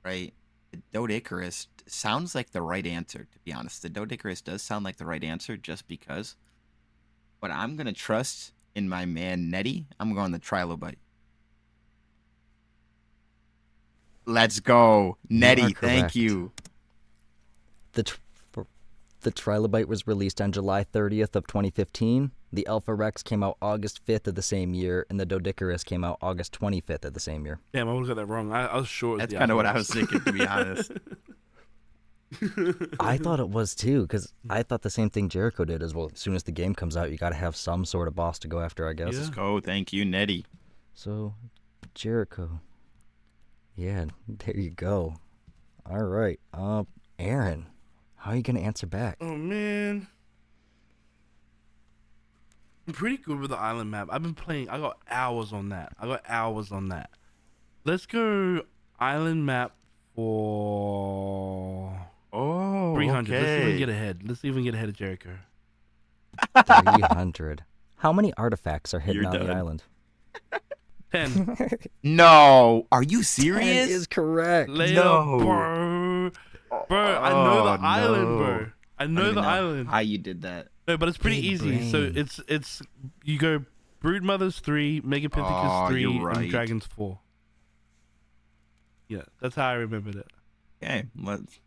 right? The Doedicurus sounds like the right answer, to be honest. The Doedicurus does sound like the right answer just because. But I'm going to trust in my man Nettie. I'm going the Trilobite. Let's go. Nettie, correct. thank you. The Trilobite was released on July 30th of 2015. The Alpha Rex came out August 5th of the same year, and the Doedicurus came out August 25th of the same year. Damn, I would have got that wrong. I was sure. That's kind of what I was thinking, to be honest. I thought it was too, because I thought the same thing Jericho did as well. As soon as the game comes out, you got to have some sort of boss to go after, I guess. Yeah. Let's go. Thank you, Nettie. So, Jericho. Yeah, there you go. All right. Aaron, how are you gonna answer back? Oh man, I'm pretty good with the island map. I've been playing. I got hours on that. Let's go island map for Oh, 300. Let's see if we can okay. get ahead. Let's see if we can get ahead of Jericho. 300. How many artifacts are hidden You're on the done. island? 10. No, are you 10 serious? is correct. Later, No. bro. Bro, I know the island, bro. I I don't know even the know island. how you did that. No, but it's pretty Big easy. So brain. it's you go Broodmothers 3, Megapithecus 3, you're and right. Dragons 4. Yeah, that's how I remembered it. Okay, let's.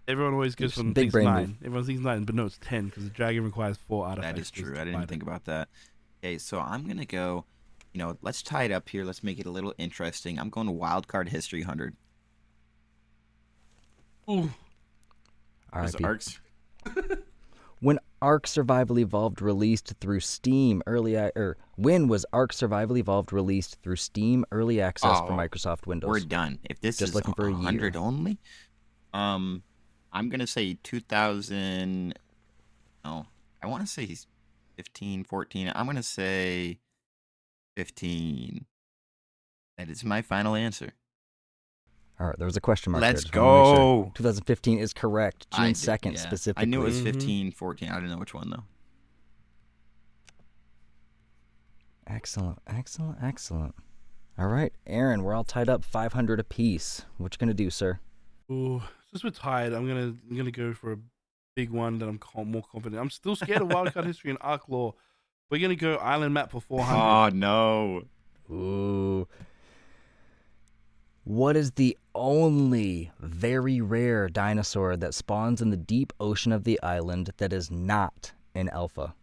Everyone always goes Oops, from big thinks brain 9. move. Everyone thinks 9, but no, it's 10 because the dragon requires 4 artifacts. That is just true. to I didn't fight even think it. about that. Okay, so I'm gonna go. Let's tie it up here. Let's make it a little interesting. I'm going to Wildcard History 100. Ooh, Was R.I.P. Arks? When Ark Survival Evolved released through Steam when was Ark Survival Evolved released through Steam early access for Oh, Microsoft Windows? We're done. If this Just is looking for a 100 year. only, I'm gonna say 2000. No, I want to say 15, 14. I'm gonna say 15. That is my final answer. All right, there was a question mark Let's there. Just wanna make sure. go. 2015 is correct. I June did- 2nd yeah. specifically. I knew it was Mhm. 15, 14. I didn't know which one though. Excellent, excellent, excellent. All right, Aaron, we're all tied up 500 apiece. What you gonna do, sir? ooh. Since we're tired, I'm gonna go for a big one that I'm more confident. I'm still scared of Wildcard History and Ark Lore. We're gonna go island map for 400. Oh no. Ooh. What is the only very rare dinosaur that spawns in the deep ocean of the island that is not an alpha?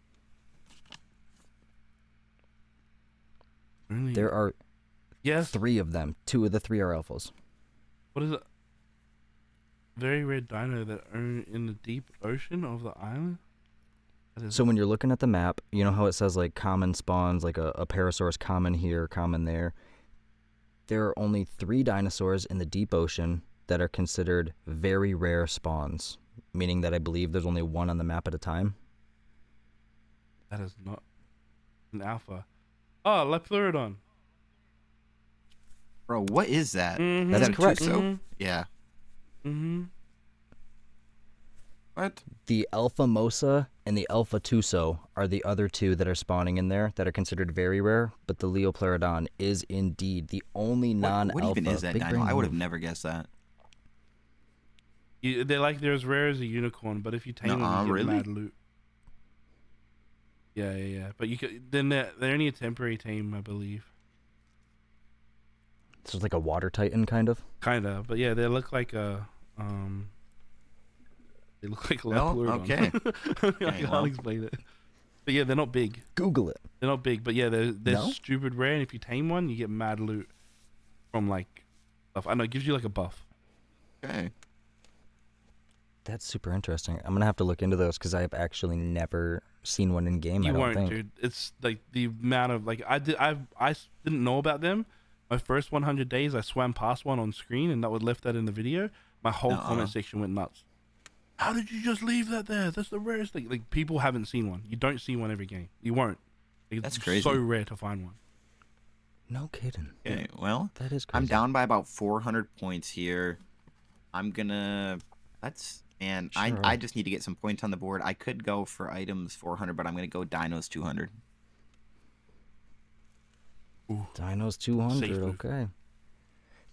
Really? There are Yes. 3 of them. 2 of the 3 are alphas. What is it? Very rare dino that are in the deep ocean of the island? That is So when you're looking at the map, you know how it says like common spawns, like a Parasaurus common here, common there? There are only 3 dinosaurs in the deep ocean that are considered very rare spawns, meaning that I believe there's only 1 on the map at a time. that is not an alpha. Oh, Leplurodon. Bro, what is that? Mhm. That's Is that a correct. Tuso? Mhm. Yeah. Mm-hmm. What? The Alpha Mosa and the Alpha Tuso are the other 2 that are spawning in there that are considered very rare, but the Leopleurodon is indeed the only non-alpha. What even is that Big dino? brain I would have move. never guessed that. They're as rare as a unicorn, but if you tame them, Nuh-uh, you get really? mad loot. Yeah. But then they're only a temporary tame, I believe. So it's like a water titan, kind of. Kinda, but yeah, they look like a They look like Well, Leplurodon. okay. I Okay, can't well. explain it. But yeah, they're not big. Google it. They're not big, but yeah, they're No? stupid rare. And if you tame one, you get mad loot from like stuff. I know it gives you like a buff. Okay. That's super interesting. I'm gonna have to look into those because I have actually never seen one in game. I You don't won't, think. dude. It's like the amount of like I didn't know about them. My first 100 days, I swam past one on screen, and that would left that in the video. My whole Nuh-uh. comment section went nuts. How did you just leave that there? That's the rarest thing. Like people haven't seen one. You don't see one every game. You won't. Like, That's it's crazy. so rare to find one. No kidding. Okay. Well, That is crazy. I'm down by about 400 points here. I'm gonna. That's man. Sure. I just need to get some points on the board. I could go for items 400, but I'm gonna go dinos 200. Dinos 200. Safe move. Okay.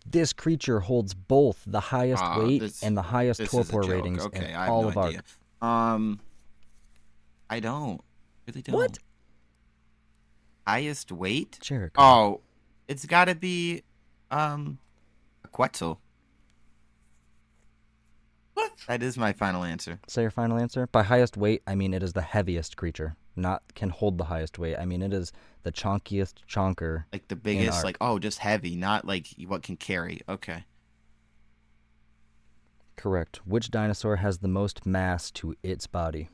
This creature holds both the highest weight this- and the highest This is a torpor joke. ratings Okay, in I have all no of idea. Ark. I don't. Really don't. What? Highest weight? Jericho. Oh, it's got to be a Quetzal. What? That is my final answer. Say your final answer. By highest weight, I mean it is the heaviest creature. Not can hold the highest weight. I mean it is the chonkiest chonker. Like the biggest, Ark. like, oh, just heavy, not like what can carry. Okay. Correct. Which dinosaur has the most mass to its body?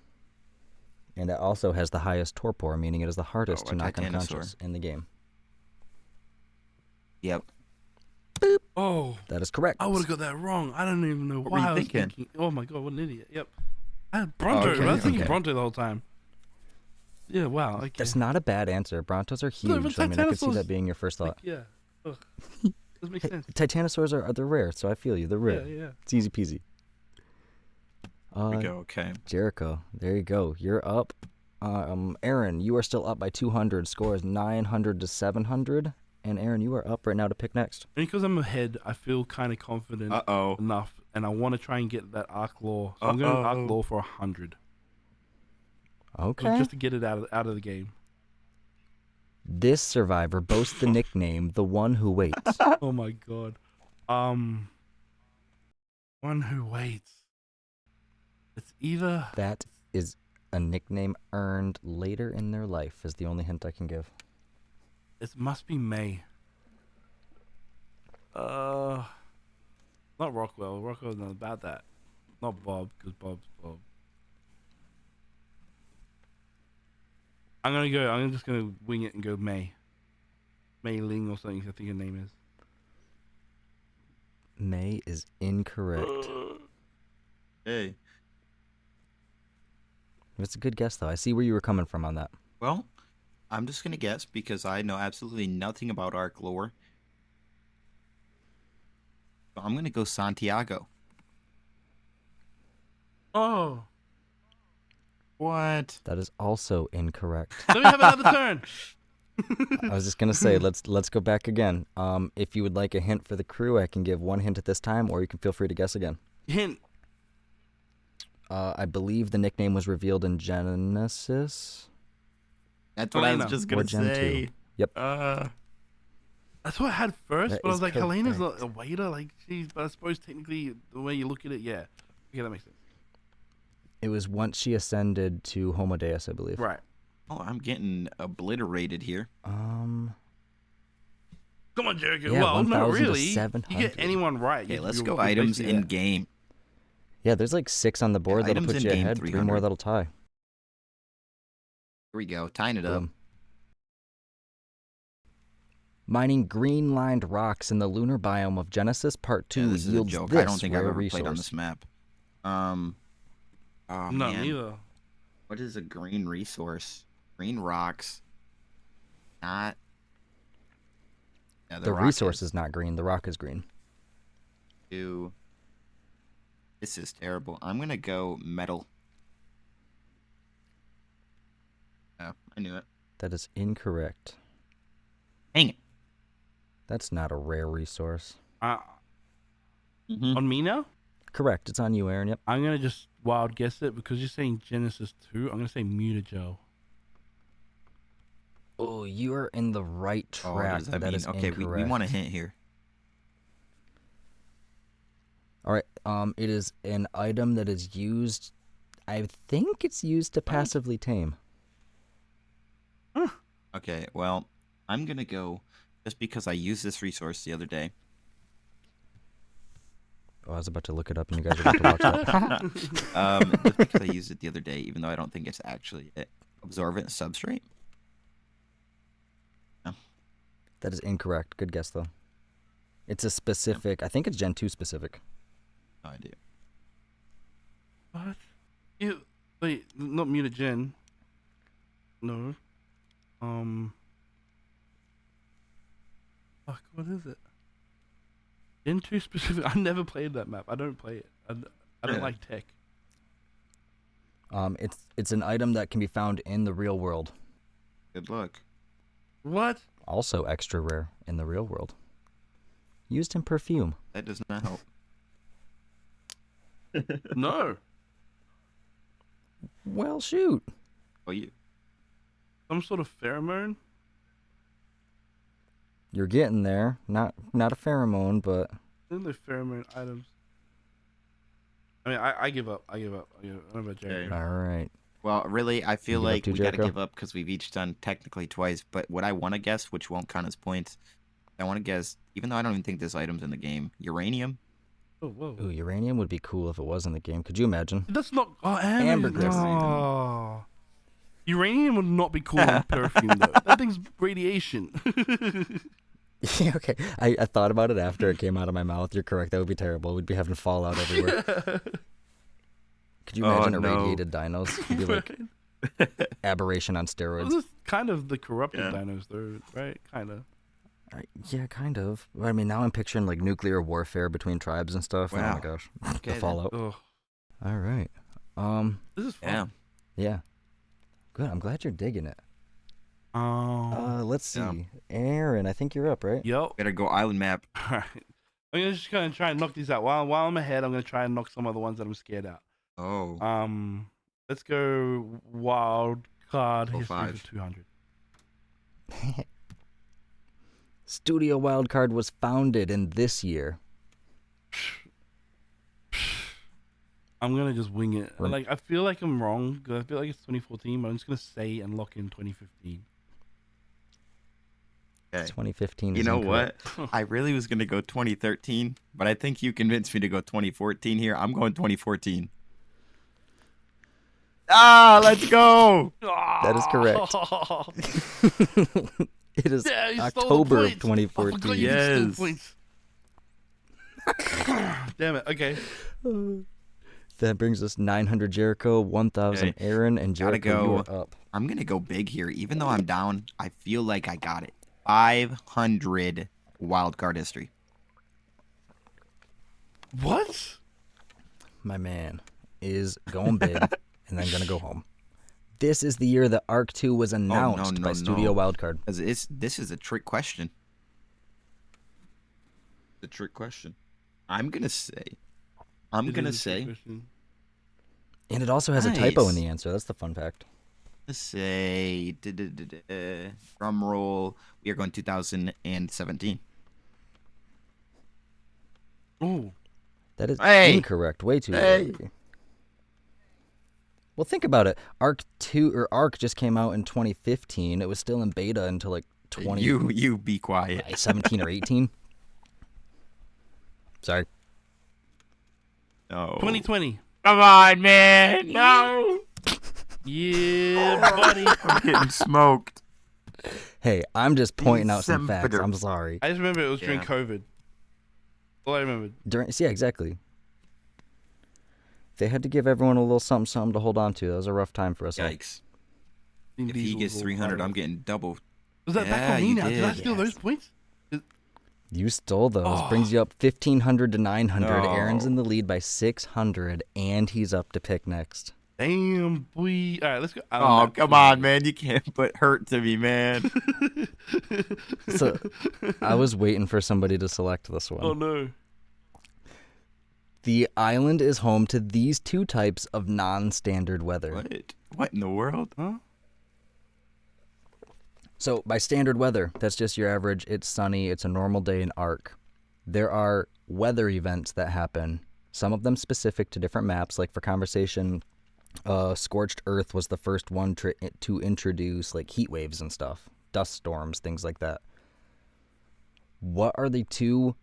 And it also has the highest torpor, meaning it is the hardest Oh, to a knock Titanosaur. unconscious in the game. Yep. Oh, That is correct. I would have got that wrong. I don't even know What why were you I was thinking? thinking. Oh my god, what an idiot. Yep. I had Bronto. Okay, I was thinking okay. Bronto the whole time. Yeah, wow. Okay. That's not a bad answer. Brontos are huge. but I mean, I could see Titanosaurs- that being your first thought. Yeah. Ugh. Doesn't make Hey, sense. Titanosaurs are they're rare, so I feel you. They're rare. Yeah, yeah. It's easy peasy. There we go. Okay. Jericho, there you go. You're up. Aaron, you are still up by 200. Score is 900 to 700. And Aaron, you are up right now to pick next. And because I'm ahead, I feel kind of confident Uh-oh. enough, and I want to try and get that Ark Law. So I'm going to Ark Law for 100. Okay. Just to get it out of the game. This survivor boasts the nickname "the one who waits." Oh my god. One who waits. It's either That is a nickname earned later in their life. Is the only hint I can give. it must be May. Not Rockwell. Rockwell's not about that. Not Bob, because Bob's Bob. I'm just gonna wing it and go May. Mei Ling or something, I think her name is. May is incorrect. Hey. It's a good guess, though. I see where you were coming from on that. Well, I'm just gonna guess because I know absolutely nothing about Ark lore. So I'm gonna go Santiago. Oh. What? That is also incorrect. Let me have another turn. I was just gonna say, let's go back again. If you would like a hint for the crew, I can give one hint at this time, or you can feel free to guess again. Hint. I believe the nickname was revealed in Genesis. That's what I was Helena. just Or gonna Gen 2. say. Yep. That's what I had first, That but I was is like, Helena's not correct. a waiter. Like, geez, but I suppose technically, the way you look at it, yeah. Okay, that makes sense. It was once she ascended to Homo Deus, I believe. Right. Oh, I'm getting obliterated here. Come on, Jericho. Yeah, well, not 1,000 to really. You 700. get anyone right. Okay, you- let's you're- go you're items basically in there. game. Yeah, there's like 6 on the board Yeah, that'll items put in you game, ahead. 3 more 300. that'll tie. Here we go. Tying it up. Boom. Mining green-lined rocks in the lunar biome of Genesis Part 2 Yeah, this is a yields joke. this I don't think I've rare ever resource. played on this map. Oh, No, man. neither. What is a green resource? Green rocks. Not. Yeah, The rock resource is not green. The rock is green. Two. This is terrible. I'm gonna go metal. Oh, I knew it. That is incorrect. Dang it. That's not a rare resource. Mm-hmm. On me now? Correct. It's on you, Aaron. Yep. I'm going to just wild guess it because you're saying Genesis 2. I'm going to say mutagel. Oh, you are in the right Oh, what track. does that That mean? is Okay, we incorrect. want a hint here. All right. It is an item that is used. I think it's used to passively tame. Okay, well, I'm gonna go just because I used this resource the other day. Oh, I was about to look it up, and you guys are about to watch that. Just because I used it the other day, even though I don't think it's actually absorbent substrate. That is incorrect. Good guess, though. It's a specific. I think it's Gen 2 specific. No idea. What? You, wait, not mutagen. No. Fuck, what is it? Gen 2 specific. I never played that map. I don't play it. I don't Yeah. like tech. It's an item that can be found in the real world. Good luck. What? Also extra rare in the real world. Used in perfume. That does not help. No. Well, shoot. Oh, you. Some sort of pheromone? You're getting there. Not a pheromone, but Isn't there pheromone items? I mean, I give up. I don't know about Jericho. Okay. all right. Well, really, I feel You give up like too, we gotta Jericho? give up because we've each done technically twice. But what I want to guess, which won't count as points, I want to guess, even though I don't even think this item's in the game, uranium. Oh, whoa. Ooh, uranium would be cool if it was in the game. Could you imagine? That's not. Oh, Ambergris. Oh. Uranium would not be cool in perfume, though. That thing's radiation. Yeah, okay. I thought about it after it came out of my mouth. You're correct. That would be terrible. We'd be having fallout everywhere. Could you imagine irradiated dinos? It'd be like aberration on steroids. This is kind of the corrupted dinos, though, right? Kind of. Yeah, kind of. I mean, now I'm picturing like nuclear warfare between tribes and stuff. Wow. Oh my gosh, Okay, the fallout. Ugh. All right. This is fun. Yeah. Good. I'm glad you're digging it. Let's see. Yeah. Aaron, I think you're up, right? Yep. Better go island map. All right. I'm just gonna try and knock these out. While I'm ahead, I'm gonna try and knock some of the ones that I'm scared out. Oh. Let's go wild card Oh, history 5. for 200. Studio Wildcard was founded in this year. I'm gonna just wing it. Rem- Like I feel like I'm wrong because I feel like it's 2014, but I'm just gonna say and lock in 2015. Okay. 2015 You is know incorrect. what? I really was gonna go 2013, but I think you convinced me to go 2014 here. I'm going 2014. Ah, let's go! That is correct. It is Yeah, you stole the October of points. I forgot 2014. you Yes. stole points. Damn it. Okay. That brings us 900 Jericho, 1,000 Okay. Aaron, and Gotta Jericho, you go. are up. I'm gonna go big here, even though I'm down. I feel like I got it. 500 wild card history. What? My man is going big and then gonna go home. This is the year that Ark 2 was announced by Studio Wildcard. This is a trick question. The trick question. I'm gonna say. It is a trick question. And it also has a typo in Nice. the answer. That's the fun fact. Let's say. Drum roll. We are going 2017. Ooh. That is Hey! incorrect. Way too Hey! early. Well, think about it. Ark just came out in 2015. It was still in beta until like 2017 You be quiet. or 18. Sorry. No. 2020. Come on, man. No. Yeah, buddy. I'm getting smoked. Hey, I'm just pointing out some facts. December. I'm sorry. I just remember it was during Yeah. COVID. All I remembered. Yeah, exactly. They had to give everyone a little something to hold on to. That was a rough time for us all. Yikes. If he gets 300, I'm getting double. Was that back Yeah, on me you now? Did I did. steal those points? You stole those. Oh. Brings you up 1,500 to 900. No. Aaron's in the lead by 600, and he's up to pick next. Damn, boy. All right, let's go. Oh, come on, man. You can't put hurt to me, man. So I was waiting for somebody to select this one. Oh, no. The island is home to these two types of non-standard weather. What? What in the world? Huh? So by standard weather, that's just your average. It's sunny. It's a normal day in Ark. There are weather events that happen, some of them specific to different maps. Like for conversation, Scorched Earth was the first one to introduce like heat waves and stuff, dust storms, things like that. What are the two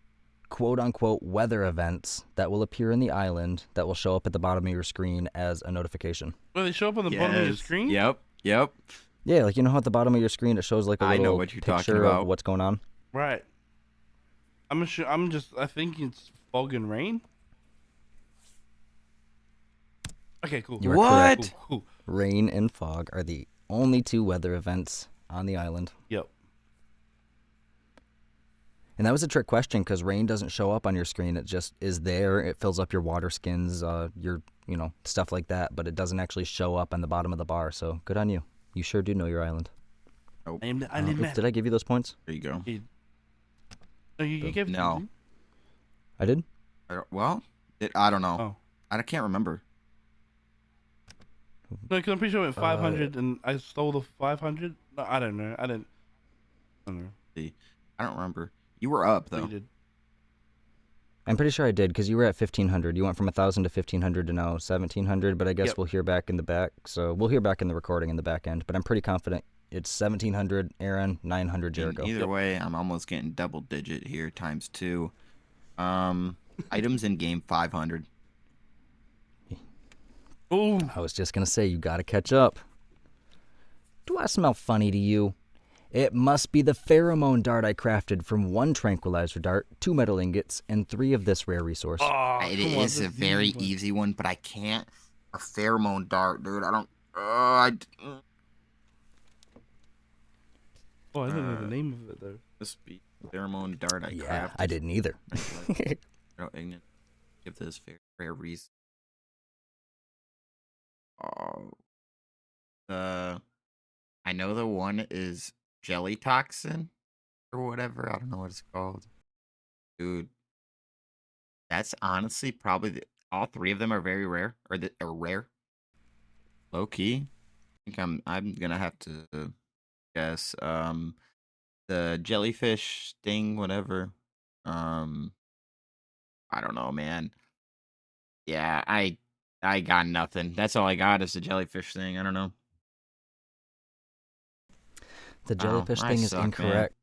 quote-unquote weather events that will appear in the island that will show up at the bottom of your screen as a notification? Well, they show up on the bottom of your Yes. screen? Yep. Yeah, like you know how at the bottom of your screen it shows like a I know little what you're picture talking about. of what's going on? Right. I think it's fog and rain. Okay, cool. You are What? correct. Cool. Rain and fog are the only two weather events on the island. Yep. And that was a trick question because rain doesn't show up on your screen. It just is there. It fills up your water skins, your, stuff like that. But it doesn't actually show up on the bottom of the bar. So good on you. You sure do know your island. I am the island map. Did I give you those points? There you go. No, you gave it to No. me. I did? I don't know. Oh. I can't remember. No, because I'm pretty sure I went 500 and I stole the 500. No, I don't know. I don't know. See, I don't remember. You were up What though. you did. I'm pretty sure I did because you were at 1,500. You went from 1,000 to 1,500 to now 1,700. But I guess Yep. we'll hear back in the back. So we'll hear back in the recording in the back end. But I'm pretty confident it's 1,700 Aaron, 900 Jericho. Either way, I'm almost getting double digit here times 2. Items in game 500. Oh, I was just going to say, you got to catch up. Do I smell funny to you? It must be the pheromone dart I crafted from 1 tranquilizer dart, 2 metal ingots, and 3 of this rare resource. Oh, It come on, is a that's the very one. easy one, but I can't. A pheromone dart, dude. I don't. Oh, I don't know the name of it though. This be pheromone dart. Yeah, I didn't either. Give this rare reason. Oh. I know the one is jelly toxin or whatever. I don't know what it's called. Dude, that's honestly probably all 3 of them are very rare or rare. Low key. I think I'm gonna have to guess the jellyfish sting whatever. I don't know, man. Yeah, I got nothing. That's all I got is the jellyfish thing. I don't know. The jellyfish I thing is suck, man. incorrect.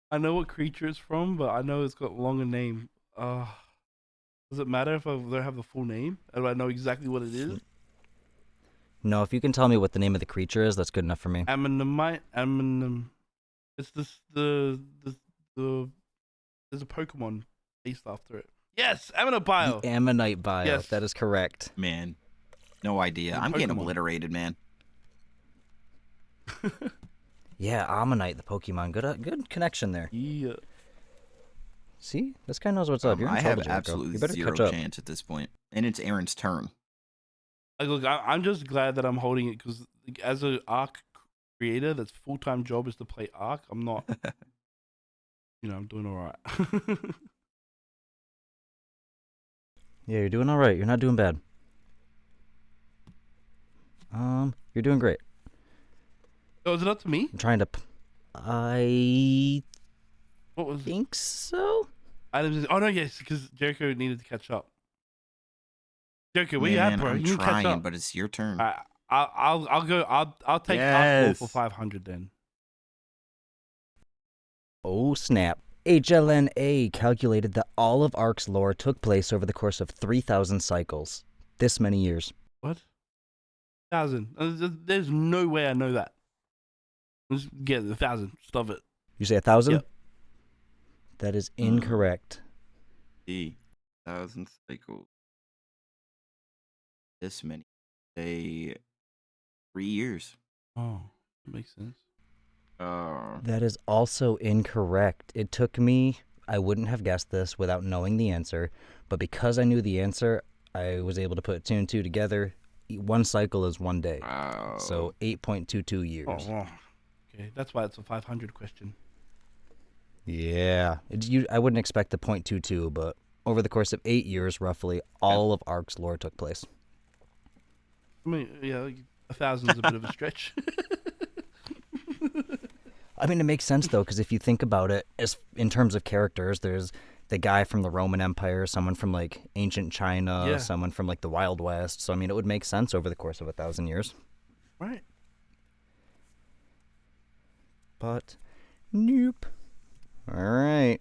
I know what creature it's from, but I know it's got a longer name. Does it matter if I don't have the full name? Do I know exactly what it is? No, if you can tell me what the name of the creature is, that's good enough for me. It's there's a Pokemon based after it. Yes, Aminobile. The Ammonite Bile. Yes. That is correct. Man, no idea. The I'm getting Pokemon. obliterated, man. Yeah, Ammonite, the Pokemon. Good connection there. Yeah. See, this guy knows what's up. You're in I trouble, have Jericho. absolutely You better zero catch up. chance at this point, and it's Aaron's turn. Look, I'm just glad that I'm holding it because as an Ark creator, that's full-time job is to play Ark. I'm not. I'm doing all right. Yeah, you're doing all right. You're not doing bad. You're doing great. Oh, is it up to me? I'm trying to. I What was it? think so. Items? Oh no, yes, because Jericho needed to catch up. Jericho, where you at, Man, bro? I'm You can catch trying, up. but it's your turn. I'll go. I'll take Ark for 500 then. Oh snap! HLNA calculated that all of Ark's lore took place over the course of 3,000 cycles. This many years. What? 1,000? There's no way I know that. Let's get 1,000. Stop it. You say 1,000? Yep. That is incorrect. 1,000 cycles. This many. Say 3 years. Oh, that makes sense. That is also incorrect. It took me, I wouldn't have guessed this without knowing the answer, but because I knew the answer, I was able to put 2 and 2 together. 1 cycle is 1 day. Wow. So 8.22 years. Oh, okay. That's why it's a 500 question. Yeah. I wouldn't expect the 0.22, but over the course of 8 years, roughly, all of Ark's lore took place. I mean, yeah, 1,000 is a bit of a stretch. I mean, it makes sense, though, because if you think about it, as in terms of characters, there's the guy from the Roman Empire, someone from, like, ancient China, Yeah. someone from, like, the Wild West. So, I mean, it would make sense over the course of 1,000 years. Right. But, nope. All right.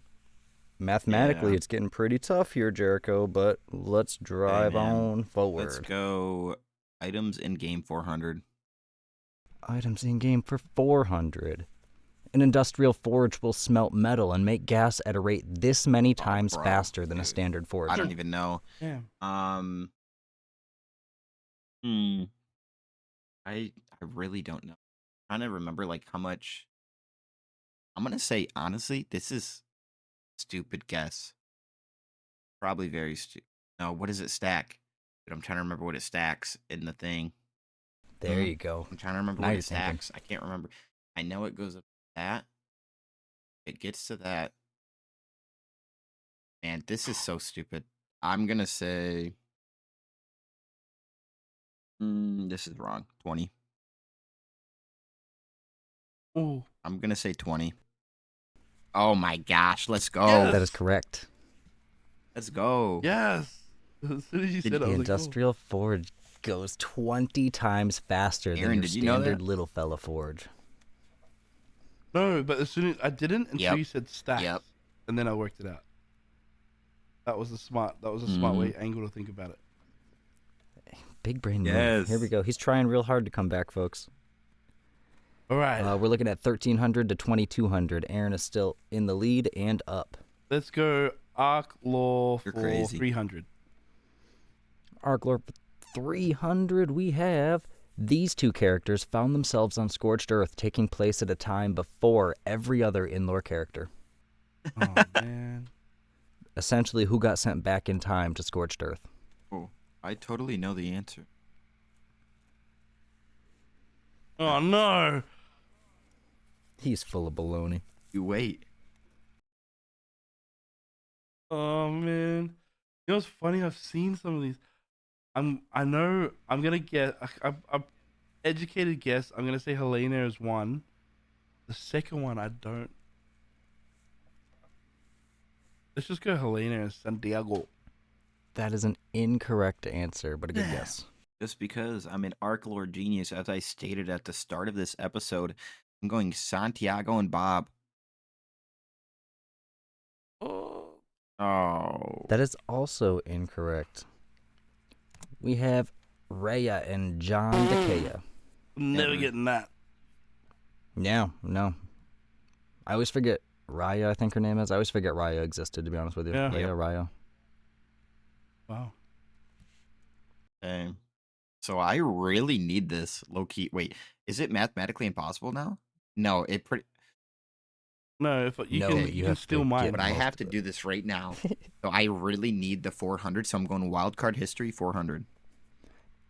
Mathematically, Yeah. it's getting pretty tough here, Jericho, but let's drive man. on forward. Let's go. Items in game 400. Items in game for 400. An industrial forge will smelt metal and make gas at a rate this many times bro, faster than a dude. standard forge. I don't even know. Yeah. I really don't know. I'm trying to remember like how much. I'm gonna say honestly, this is stupid guess. Probably very stupid. No, what does it stack? But I'm trying to remember what it stacks in the thing. There you go. I'm trying to remember Now what you're it thinking. stacks. I can't remember. I know it goes up to that. It gets to that. Man, this is so stupid. I'm gonna say. This is wrong. 20. Oh, I'm gonna say 20. Oh my gosh, let's go. Yes. That is correct. Let's go. yes. As soon as you said it, I The was like, industrial forge goes 20 times faster Aaron, than your did you know standard that? little fella forge. no, but as soon as I didn't until Yep. you said stacks, Yep. and then I worked it out. That was a smart way angle to think about it. Big brain move. Yes. Here we go. He's trying real hard to come back, folks. All right. We're looking at 1,300 to 2,200. Aaron is still in the lead and up. Let's go Ark Lore You're for crazy. 300. Ark Lore for 300. We have these two characters found themselves on Scorched Earth, taking place at a time before every other in-lore character. Oh, man. Essentially, who got sent back in time to Scorched Earth? Oh, I totally know the answer. Oh, no. He's full of baloney. You wait. Oh, man. You know what's funny? I've seen some of these. I know I'm going to get... I'm educated guess. I'm going to say Helena is one. The second one, I don't... Let's just go Helena and Santiago. That is an incorrect answer, but a good guess. Just because I'm an Ark Lord genius, as I stated at the start of this episode, I'm going Santiago and Bob. Oh. Oh. That is also incorrect. We have Rhea and John Dekea. Never Never. getting that. Yeah, no. I always forget Raya, I think her name is. I always forget Raya existed, to be honest with you. Yeah. Rhea, Yep. Raya. Wow. Okay. So I really need this low key. Wait, is it mathematically impossible now? No, it pretty. No, if you No, can, you you can have to steal mine. get But I most have of to it. do this right now. So I really need the 400. So I'm going wildcard history 400.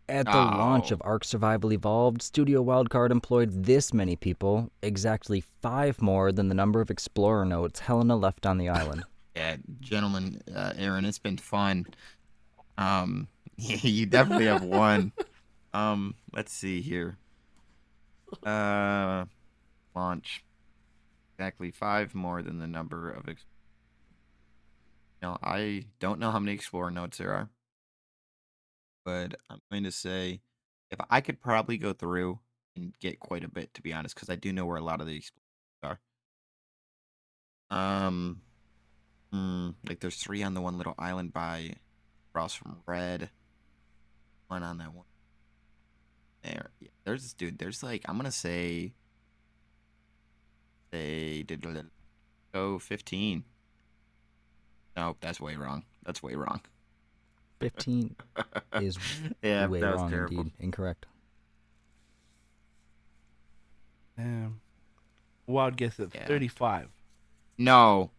At the launch Oh. of Ark Survival Evolved, Studio Wildcard employed this many people, exactly 5 more than the number of Explorer notes Helena left on the island. Yeah, gentlemen, Aaron, it's been fun. You definitely have won. Let's see here. Launch. Exactly 5 more than the number of. I don't know how many Explorer notes there are, but I'm going to say if I could probably go through and get quite a bit, to be honest, because I do know where a lot of the Explorers are. Like there's 3 on the one little island by across from Red. 1 on that one. There, yeah, there's this dude. There's like I'm gonna say they did go 15. No, that's way wrong. That's way wrong. 15 is Yeah, way that was wrong terrible. indeed. Incorrect. Damn. Wild guess at Yeah. 35. No,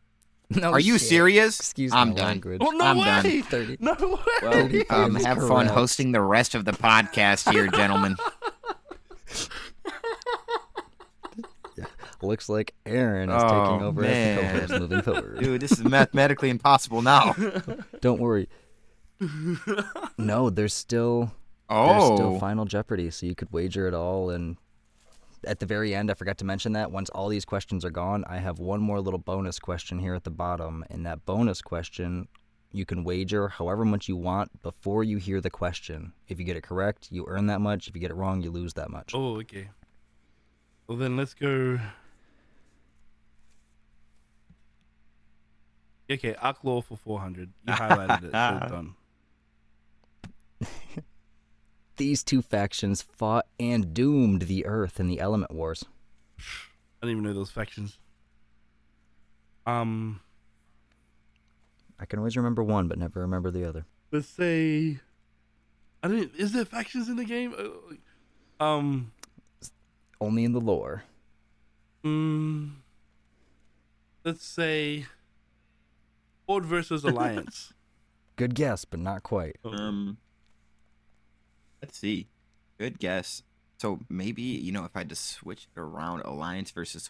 No are you shit. serious? Excuse I'm my done. language. Oh, no I'm way! done. 30. No way! Well, 35 is have fun correct. hosting the rest of the podcast here, gentlemen. Looks like Aaron is taking Oh, over as the man. co-host moving forward. Dude, this is mathematically impossible now. Don't worry. No, there's still Oh, Final Jeopardy, so you could wager it all. And at the very end, I forgot to mention that once all these questions are gone, I have one more little bonus question here at the bottom. And that bonus question, you can wager however much you want before you hear the question. If you get it correct, you earn that much. If you get it wrong, you lose that much. Oh, okay. Well, then let's go. Okay, Ark Lore for 400. You highlighted it. So it's done. These two factions fought and doomed the Earth in the Element Wars. I didn't even know those factions. I can always remember one, but never remember the other. Let's say. I didn't. Is there factions in the game? Only in the lore. Let's say. Horde versus Alliance. Good guess, but not quite. let's see. Good guess. So maybe, if I had to switch it around, Alliance versus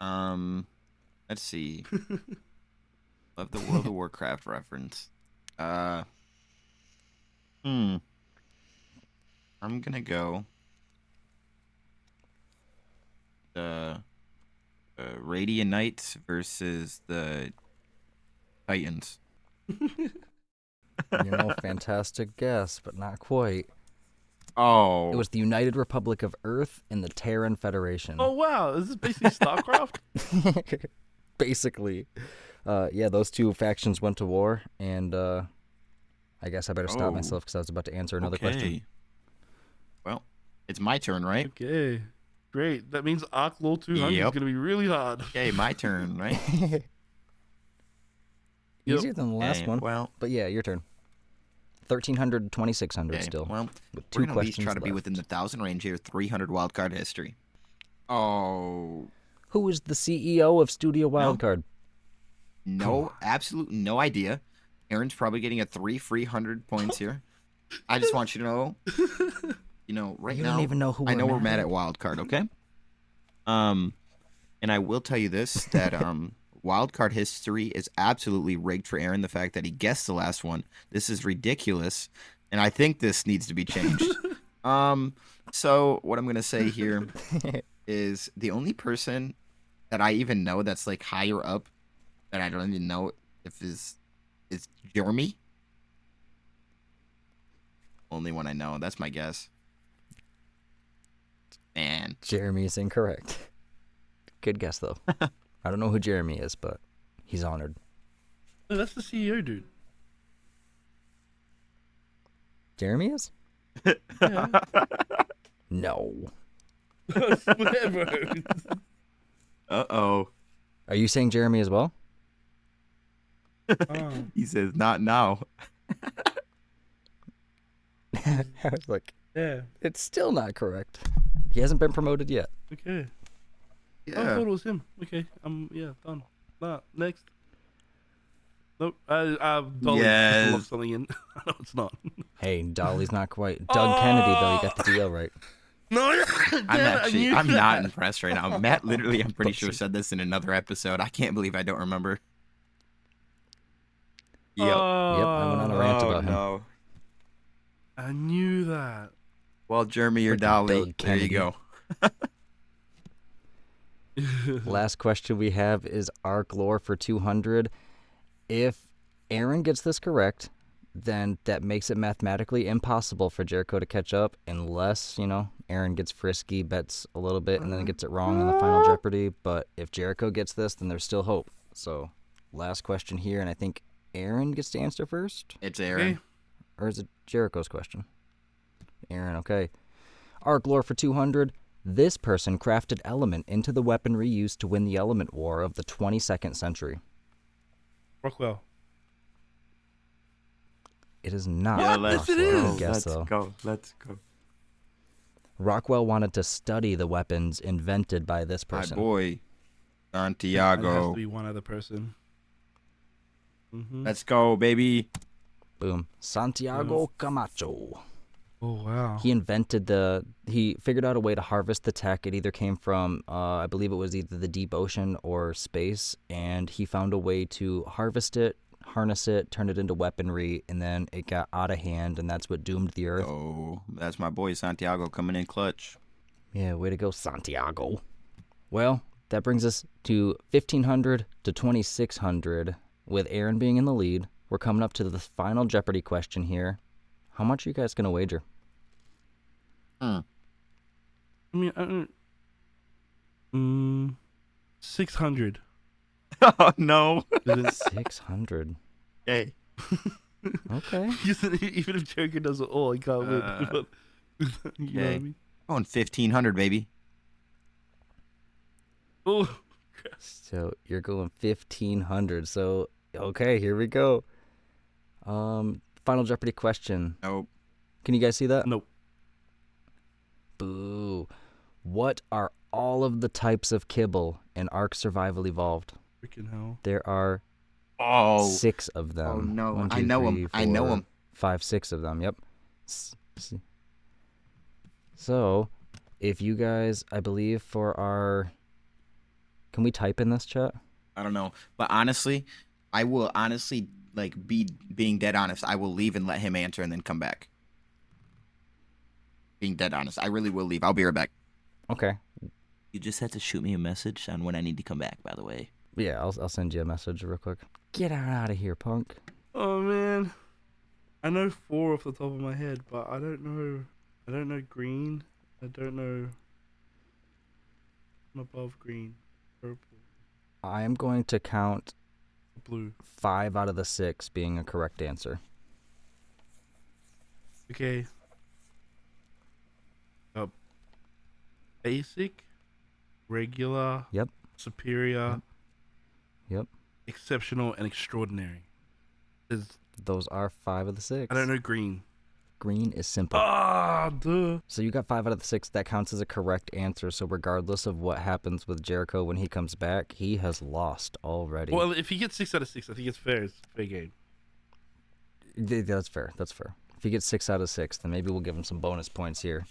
let's see. Love the World of Warcraft reference. I'm gonna go the Radiant Knights versus the Titans. Fantastic guess, but not quite. Oh, It was the United Republic of Earth and the Terran Federation. Oh wow, is this basically StarCraft? Basically. Yeah, those two factions went to war, and I guess I better stop Oh. myself because I was about to answer another question. Well, it's my turn, right? Okay. Great. That means Ark Lore 200 is Yep. going to be really hard. Okay, my turn, right? Easier than the last Okay, one. Well, But yeah, your turn. 1,300, 2,600 okay, still. well, with we're 2 gonna at least questions try to be left. within the 1,000 range here. 300 wildcard history. Oh, Who is the CEO of Studio Wildcard? no, absolute no idea. Aaron's probably getting a 3 free 100 points here. I just want you to know, right You now, don't even know who I know we're mad mad at wildcard, okay? And I will tell you this, that wildcard history is absolutely rigged for Aaron. The fact that he guessed the last one, this is ridiculous, and I think this needs to be changed. So what I'm gonna say here is the only person that I even know that's like higher up that I don't even know if is Jeremy. Only one I know. That's my guess. Man. Jeremy is incorrect. Good guess, though. I don't know who Jeremy is, but he's honored. No, that's the CEO, dude. Jeremy is? Yeah. No. I swear, bro. Uh-oh. Are you saying Jeremy as well? Oh, He says, not now. I was like, yeah. it's still not correct. He hasn't been promoted yet. Okay. Yeah. I thought it was him. Okay. Yeah, done. Nah, next. Nope. Dolly Yes. just locked something in. No, it's not. Hey, Dolly's not quite. Doug Kennedy, though, you got the deal right. No, I'm not impressed right now. Matt literally, I'm pretty sure, said this in another episode. I can't believe I don't remember. Yep. Yep, I went on a rant about him. No. I knew that. Well, Jeremy, you're Freaking Dolly. Doug There you Kennedy. go. Last question we have is Ark Lore for 200. If Aaron gets this correct, then that makes it mathematically impossible for Jericho to catch up unless, Aaron gets frisky, bets a little bit, and then gets it wrong in the final Jeopardy. But if Jericho gets this, then there's still hope. So, last question here, and I think Aaron gets to answer first? It's Aaron. Okay. Or is it Jericho's question? Aaron, okay. Ark Lore for 200. This person crafted element into the weaponry used to win the element war of the 22nd century. Rockwell. It is not. Yeah, let's Rockwell. go. Good guess, though. go. Let's go. Rockwell wanted to study the weapons invented by this My person. boy, It has Santiago. to be one other person. Mm-hmm. Let's go, baby. Boom. Santiago Camacho. Oh, wow. He figured out a way to harvest the tech. It either came from, I believe it was either the deep ocean or space, and he found a way to harvest it, harness it, turn it into weaponry, and then it got out of hand, and that's what doomed the Earth. Oh, that's my boy Santiago coming in clutch. Yeah, way to go, Santiago. Well, that brings us to 1,500 to 2,600, with Aaron being in the lead. We're coming up to the final Jeopardy question here. How much are you guys going to wager? I mean, I don't... 600. Oh, no. Is it 600. Hey. Okay. Even if Jericho does it all, I can't win. But, you know what I okay. mean? Going 1,500, baby. Oh, So you're going 1,500. So, okay, here we go. Final Jeopardy question. Nope. Can you guys see that? nope. Boo. What are all of the types of kibble in Ark Survival Evolved? Freaking hell. There are Oh. 6 of them. Oh, no. 1, 2, I know 3, 'em. I know 4, 'em. 5, 6 of them. Yep. So, if you guys, I believe for our... Can we type in this chat? I don't know. But honestly, I will honestly, being dead honest, I will leave and let him answer and then come back. Being dead honest. I really will leave. I'll be right back. Okay. You just have to shoot me a message on when I need to come back, by the way. Yeah, I'll send you a message real quick. Get out of here, punk. Oh, man. I know 4 off the top of my head, but I don't know. I don't know green. I don't know. I'm above green. Purple. I am going to count Blue. 5 out of the 6 being a correct answer. Okay. basic, regular, Yep. superior, Yep. exceptional, and extraordinary. Those are 5 of the 6. I don't know green. Green is simple. Ah, duh. So you got 5 out of the 6. That counts as a correct answer. So regardless of what happens with Jericho when he comes back, he has lost already. Well, if he gets 6 out of 6, I think it's fair. It's a fair game. That's fair. That's fair. If he gets 6 out of 6, then maybe we'll give him some bonus points here.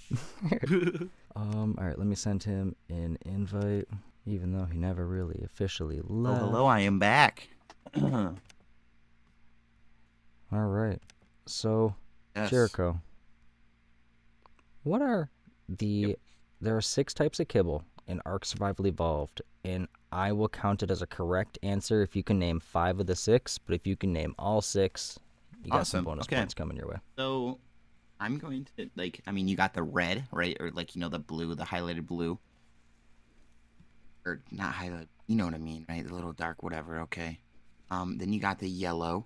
All right, let me send him an invite, even though he never really officially left. Oh, hello, I am back. All right. So, Yes. Jericho, what are there are 6 types of kibble in Ark Survival Evolved, and I will count it as a correct answer if you can name 5 of the 6, but if you can name all 6, you got some Awesome. bonus Okay. points coming your way. So I'm going to you got the red, right? Or the blue, the highlighted blue. Or not highlighted, you know what I mean, right? The little dark whatever, okay. Then you got the yellow.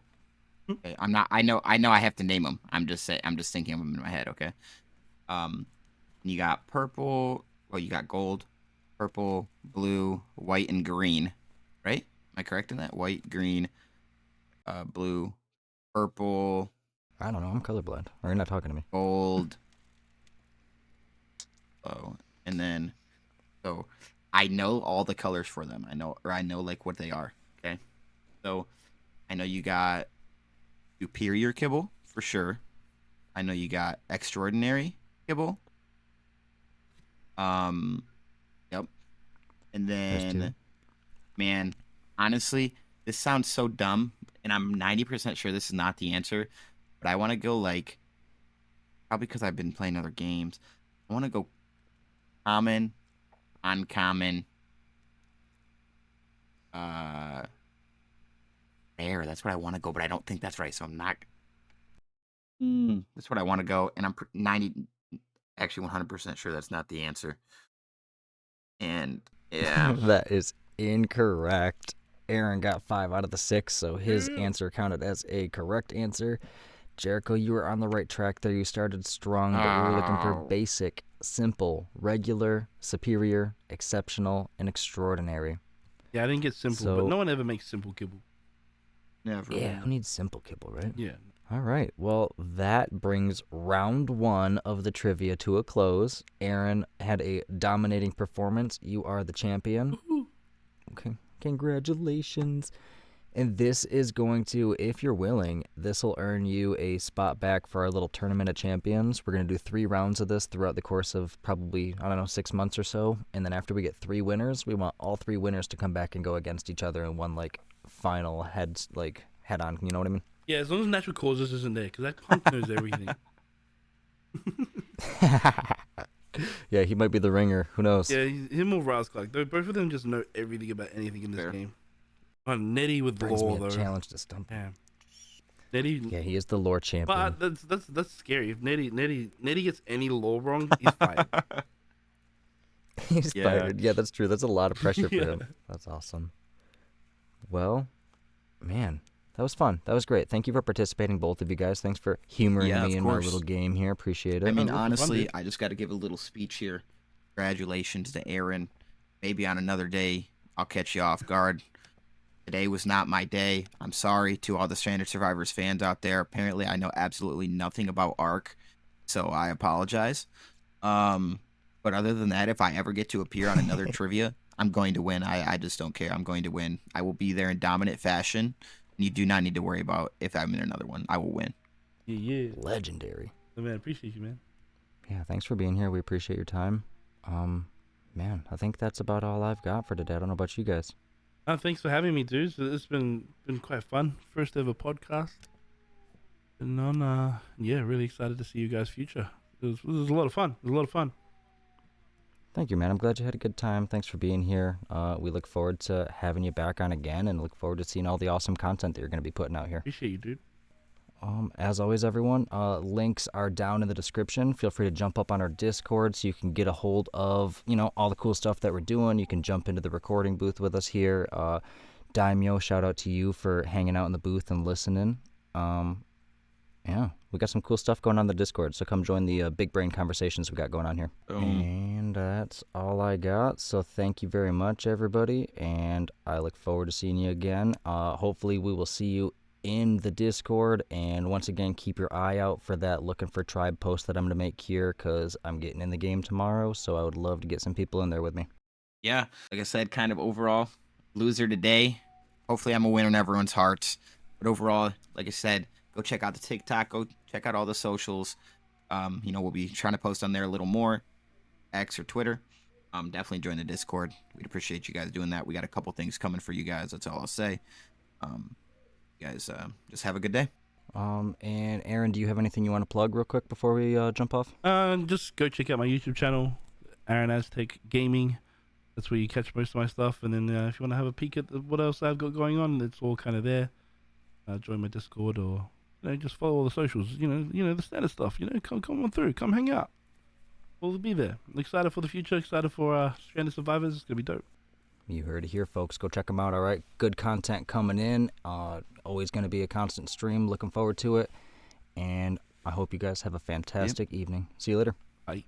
Okay, I know I have to name them. I'm just thinking of them in my head, okay? You got purple, well, you got gold, purple, blue, white, and green, right? Am I correct in that? White, green, blue, purple, I don't know. I'm colorblind. Or you're not talking to me. gold. Oh, and then so I know all the colors for them. I know like what they are. Okay, so I know you got superior kibble for sure. I know you got extraordinary kibble. Yep. And There's 2. then, man, honestly, this sounds so dumb, and I'm 90% sure this is not the answer. But I want to go probably because I've been playing other games. I want to go common, uncommon, rare. That's what I want to go, but I don't think that's right, so I'm not. That's what I want to go, and I'm 100% sure that's not the answer. And yeah, That is incorrect. Aaron got 5 out of the 6, so his answer counted as a correct answer. Jericho, you were on the right track there. You started strong, but we were looking for Oh. basic, simple, regular, superior, exceptional, and extraordinary. Yeah, I didn't get simple, So- but no one ever makes simple kibble. never. Yeah, who needs simple kibble, right? Yeah. All right. Well, that brings round 1 of the trivia to a close. Aaron had a dominating performance. You are the champion. Okay. Congratulations. And this is going to, if you're willing, this will earn you a spot back for our little tournament of champions. We're going to do 3 rounds of this throughout the course of probably, 6 months or so. And then after we get 3 winners, we want all 3 winners to come back and go against each other in one, final head on. You know what I mean? Yeah, as long as natural causes isn't there, because that punk knows everything. Yeah, he might be the ringer. Who knows? Yeah, him or Raz Clark. Both of them just know everything about anything in this Fair. game. Nettie with Brings lore, me a though. challenge to stump. Damn. Nettie. Yeah, he is the lore champion. But that's scary. If Nettie gets any lore wrong, he's fired. He's Yeah. fired. Yeah, that's true. That's a lot of pressure for Yeah. him. That's awesome. Well, man, that was fun. That was great. Thank you for participating, both of you guys. Thanks for humoring Yeah, me of in my course. little game here. Appreciate it. I mean, this was fun, honestly, dude. I just got to give a little speech here. Congratulations to Aaron. Maybe on another day, I'll catch you off guard. Today was not my day. I'm sorry to all the Stranded Survivors fans out there. Apparently, I know absolutely nothing about Ark, so I apologize. But other than that, if I ever get to appear on another trivia, I'm going to win. I just don't care. I'm going to win. I will be there in dominant fashion. You do not need to worry about if I'm in another one. I will win. Yeah. Legendary. So, man, appreciate you, man. Yeah, thanks for being here. We appreciate your time. Man, I think that's about all I've got for today. I don't know about you guys. Thanks for having me, dude. So it's been quite fun. First ever podcast. And really excited to see you guys' future. It was a lot of fun. It was a lot of fun. Thank you, man. I'm glad you had a good time. Thanks for being here. We look forward to having you back on again and look forward to seeing all the awesome content that you're going to be putting out here. Appreciate you, dude. As always, everyone, links are down in the description. Feel free to jump up on our Discord so you can get a hold of, all the cool stuff that we're doing. You can jump into the recording booth with us here. Daimyo, shout out to you for hanging out in the booth and listening. Yeah, we got some cool stuff going on in the Discord, so come join the big brain conversations we got going on here. And that's all I got, so thank you very much, everybody, and I look forward to seeing you again. Hopefully we will see you in the Discord, and once again, keep your eye out for that looking for tribe post that I'm going to make here, because I'm getting in the game tomorrow, so I would love to get some people in there with me. Yeah, like I said, kind of overall, loser today. Hopefully I'm a winner in everyone's hearts. But overall, like I said, go check out the TikTok. Go check out all the socials. We'll be trying to post on there a little more, X or Twitter. Definitely join the Discord. We'd appreciate you guys doing that. We got a couple things coming for you guys. That's all I'll say. You guys just have a good day. And Aaron, do you have anything you want to plug real quick before we jump off? Just go check out my YouTube channel, AronAztek Gaming. That's where you catch most of my stuff. And then if you want to have a peek at what else I've got going on, it's all kind of there. Join my Discord, or just follow all the socials. The standard stuff. Come on through, come hang out. We'll be there. I'm excited for the future. Excited for Stranded Survivors. It's gonna be dope. You heard it here, folks. Go check them out. All right, good content coming in. Always gonna be a constant stream. Looking forward to it. And I hope you guys have a fantastic evening. See you later. Bye.